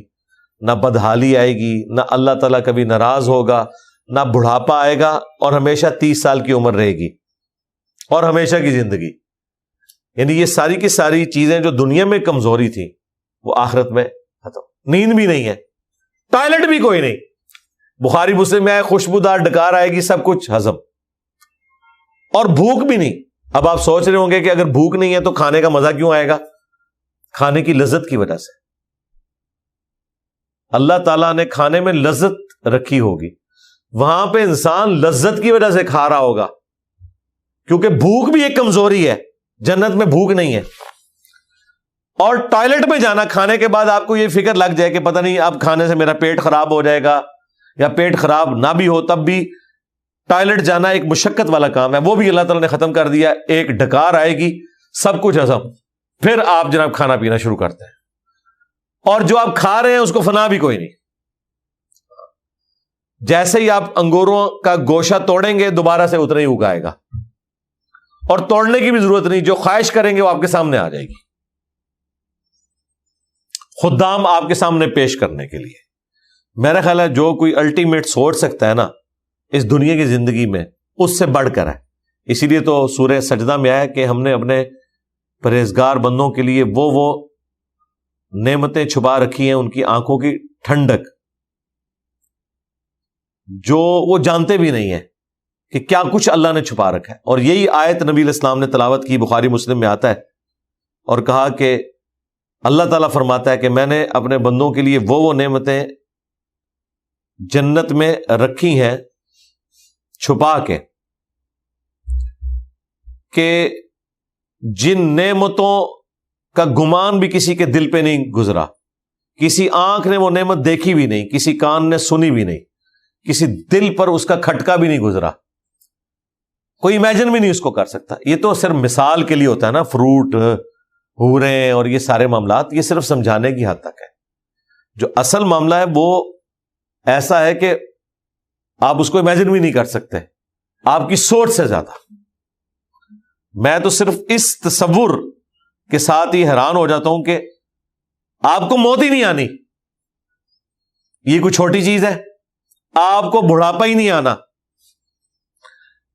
Speaker 1: نہ بدحالی آئے گی, نہ اللہ تعالیٰ کبھی ناراض ہوگا, نہ بڑھاپا آئے گا, اور ہمیشہ 30 سال کی عمر رہے گی, اور ہمیشہ کی زندگی. یعنی یہ ساری کی ساری چیزیں جو دنیا میں کمزوری تھی وہ آخرت میں ختم. نیند بھی نہیں ہے, ٹائلٹ بھی کوئی نہیں. بخاری مسلم میں آئے خوشبودار ڈکار آئے گی, سب کچھ ہضم, اور بھوک بھی نہیں. اب آپ سوچ رہے ہوں گے کہ اگر بھوک نہیں ہے تو کھانے کا مزہ کیوں آئے گا؟ کھانے کی لذت کی وجہ سے. اللہ تعالیٰ نے کھانے میں لذت رکھی ہوگی, وہاں پہ انسان لذت کی وجہ سے کھا رہا ہوگا, کیونکہ بھوک بھی ایک کمزوری ہے. جنت میں بھوک نہیں ہے. اور ٹائلٹ میں جانا کھانے کے بعد آپ کو یہ فکر لگ جائے کہ پتہ نہیں اب کھانے سے میرا پیٹ خراب ہو جائے گا, یا پیٹ خراب نہ بھی ہو تب بھی ٹائلٹ جانا ایک مشقت والا کام ہے, وہ بھی اللہ تعالیٰ نے ختم کر دیا. ایک ڈکار آئے گی, سب کچھ ہضم, پھر آپ جناب کھانا پینا شروع کرتے ہیں, اور جو آپ کھا رہے ہیں اس کو فنا بھی کوئی نہیں. جیسے ہی آپ انگوروں کا گوشہ توڑیں گے دوبارہ سے اتنا ہی اگائے گا, اور توڑنے کی بھی ضرورت نہیں. جو خواہش کریں گے وہ آپ کے سامنے آ جائے گی, خدام آپ کے سامنے پیش کرنے کے لیے. میرا خیال ہے جو کوئی الٹیمیٹ سوچ سکتا ہے نا اس دنیا کی زندگی میں, اس سے بڑھ کر ہے. اسی لیے تو سورہ سجدہ میں آیا کہ ہم نے اپنے پرہیزگار بندوں کے لیے وہ نعمتیں چھپا رکھی ہیں, ان کی آنکھوں کی ٹھنڈک, جو وہ جانتے بھی نہیں ہیں کہ کیا کچھ اللہ نے چھپا رکھا ہے. اور یہی آیت نبی علیہ السلام نے تلاوت کی, بخاری مسلم میں آتا ہے, اور کہا کہ اللہ تعالیٰ فرماتا ہے کہ میں نے اپنے بندوں کے لیے وہ نعمتیں جنت میں رکھی ہیں چھپا کے, کہ جن نعمتوں کا گمان بھی کسی کے دل پہ نہیں گزرا, کسی آنکھ نے وہ نعمت دیکھی بھی نہیں, کسی کان نے سنی بھی نہیں, کسی دل پر اس کا کھٹکا بھی نہیں گزرا, کوئی امیجن بھی نہیں اس کو کر سکتا. یہ تو صرف مثال کے لیے ہوتا ہے نا, فروٹ, حوریں اور یہ سارے معاملات, یہ صرف سمجھانے کی حد تک ہے. جو اصل معاملہ ہے وہ ایسا ہے کہ آپ اس کو امیجن بھی نہیں کر سکتے, آپ کی سوچ سے زیادہ. میں تو صرف اس تصور کے ساتھ ہی حیران ہو جاتا ہوں کہ آپ کو موت ہی نہیں آنی, یہ کوئی چھوٹی چیز ہے. آپ کو بڑھاپا ہی نہیں آنا,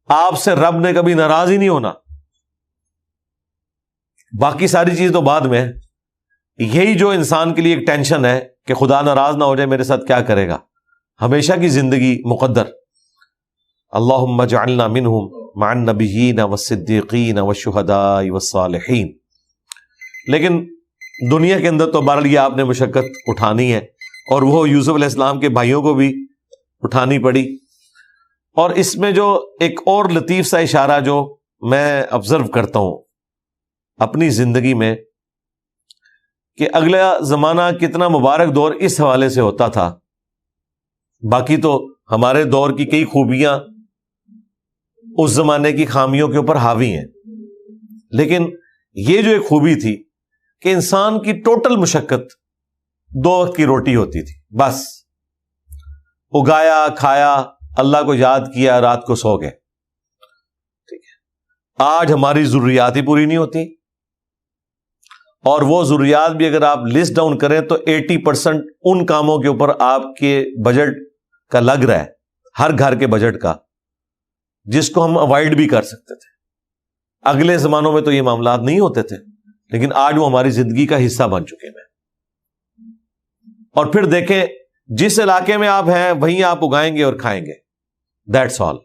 Speaker 1: آپ سے رب نے کبھی ناراض ہی نہیں ہونا, باقی ساری چیز تو بعد میں. یہی جو انسان کے لیے ایک ٹینشن ہے کہ خدا ناراض نہ ہو جائے میرے ساتھ, کیا کرے گا, ہمیشہ کی زندگی مقدر. اللہم اجعلنا منہم مع النبیین والصدیقین والشہداء والصالحین. لیکن دنیا کے اندر تو بہرحال یہ آپ نے مشقت اٹھانی ہے, اور وہ یوسف علیہ السلام کے بھائیوں کو بھی اٹھانی پڑی. اور اس میں جو ایک اور لطیف سا اشارہ جو میں آبزرو کرتا ہوں اپنی زندگی میں, کہ اگلا زمانہ کتنا مبارک دور اس حوالے سے ہوتا تھا. باقی تو ہمارے دور کی کئی خوبیاں اس زمانے کی خامیوں کے اوپر حاوی ہیں, لیکن یہ جو ایک خوبی تھی کہ انسان کی ٹوٹل مشقت 2 وقت کی روٹی ہوتی تھی, بس اگایا, کھایا, اللہ کو یاد کیا, رات کو سو گئے. ٹھیک ہے, آج ہماری ضروریات ہی پوری نہیں ہوتی, اور وہ ضروریات بھی اگر آپ لسٹ ڈاؤن کریں تو 80% ان کاموں کے اوپر آپ کے بجٹ کا لگ رہا ہے، ہر گھر کے بجٹ کا، جس کو ہم اوائڈ بھی کر سکتے تھے۔ اگلے زمانوں میں تو یہ معاملات نہیں ہوتے تھے، لیکن آج وہ ہماری زندگی کا حصہ بن چکے ہیں۔ اور پھر دیکھیں جس علاقے میں آپ ہیں وہیں آپ اگائیں گے اور کھائیں گے، دیٹس آل۔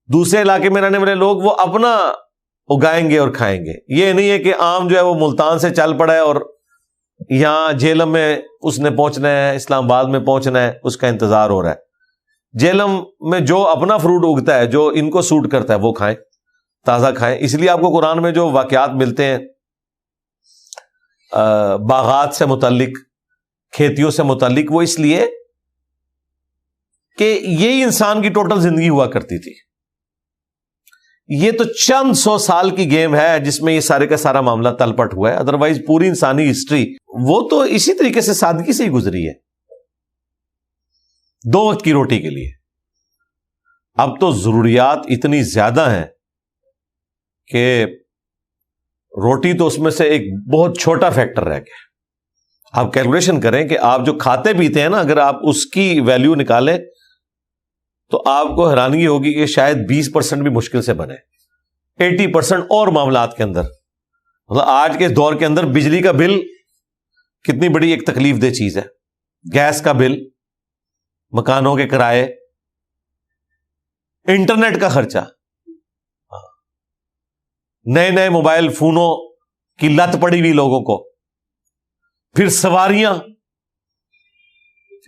Speaker 1: دوسرے علاقے میں رہنے والے لوگ وہ اپنا اگائیں گے اور کھائیں گے۔ یہ نہیں ہے کہ عام جو ہے وہ ملتان سے چل پڑا ہے اور یہاں جہلم میں اس نے پہنچنا ہے، اسلام آباد میں پہنچنا ہے، اس کا انتظار ہو رہا ہے۔ جہلم میں جو اپنا فروٹ اگتا ہے، جو ان کو سوٹ کرتا ہے، وہ کھائیں، تازہ کھائیں۔ اس لیے آپ کو قرآن میں جو واقعات ملتے ہیں باغات سے متعلق، کھیتیوں سے متعلق، وہ اس لیے کہ یہی انسان کی ٹوٹل زندگی ہوا کرتی تھی۔ یہ تو چند سو سال کی گیم ہے جس میں یہ سارے کا سارا معاملہ تل پٹ ہوا ہے، ادروائز پوری انسانی ہسٹری وہ تو اسی طریقے سے سادگی سے ہی گزری ہے، 2 وقت کی روٹی کے لیے۔ اب تو ضروریات اتنی زیادہ ہیں کہ روٹی تو اس میں سے ایک بہت چھوٹا فیکٹر رہ گیا۔ آپ کیلکولیشن کریں کہ آپ جو کھاتے پیتے ہیں نا، اگر آپ اس کی ویلیو نکالیں تو آپ کو حیرانگی ہوگی کہ شاید 20% بھی مشکل سے بنے، 80% اور معاملات کے اندر۔ مطلب آج کے دور کے اندر بجلی کا بل کتنی بڑی ایک تکلیف دہ چیز ہے، گیس کا بل، مکانوں کے کرائے، انٹرنیٹ کا خرچہ، نئے نئے موبائل فونوں کی لت پڑی ہوئی لوگوں کو، پھر سواریاں،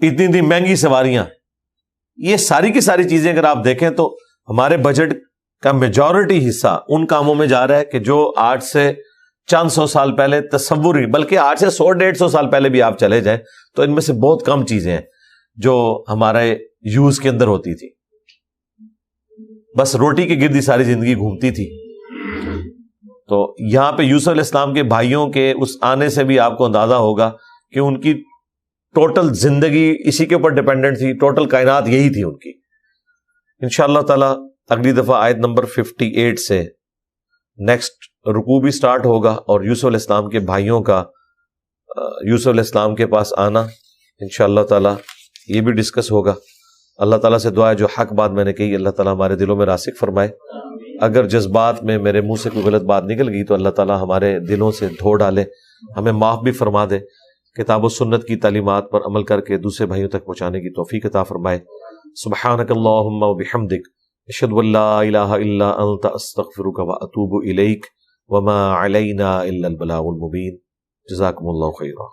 Speaker 1: اتنی مہنگی سواریاں، یہ ساری کی ساری چیزیں اگر آپ دیکھیں تو ہمارے بجٹ کا میجورٹی حصہ ان کاموں میں جا رہا ہے کہ جو آج سے چند سو سال پہلے تصور ہی، بلکہ آج سے 100-150 سال پہلے بھی آپ چلے جائیں تو ان میں سے بہت کم چیزیں ہیں جو ہمارے یوز کے اندر ہوتی تھی۔ بس روٹی کے گرد ہی ساری زندگی گھومتی تھی۔ تو یہاں پہ یوسف علیہ السلام کے بھائیوں کے اس آنے سے بھی آپ کو اندازہ ہوگا کہ ان کی ٹوٹل زندگی اسی کے اوپر ڈیپینڈنٹ تھی، ٹوٹل کائنات یہی تھی ان کی۔ انشاءاللہ تعالی اگلی دفعہ آیت نمبر 58 سے نیکسٹ رکوع بھی سٹارٹ ہوگا، اور یوسف علیہ السلام کے بھائیوں کا یوسف علیہ السلام کے پاس آنا انشاءاللہ تعالی یہ بھی ڈسکس ہوگا۔ اللہ تعالیٰ سے دعا ہے جو حق بات میں نے کہی اللہ تعالیٰ ہمارے دلوں میں راسخ فرمائے، اگر جذبات میں میرے منہ سے کوئی غلط بات نکل گئی تو اللہ تعالیٰ ہمارے دلوں سے دھو ڈالے، ہمیں معاف بھی فرما دے، کتاب و سنت کی تعلیمات پر عمل کر کے دوسرے بھائیوں تک پہنچانے کی توفیق عطا فرمائے۔ سبحانک اللہم و بحمدک، اشہد ان لا الہ الا انت، استغفرک و اتوب الیک، وما علینا الا البلاغ المبین۔ جزاکم اللہ خیرا۔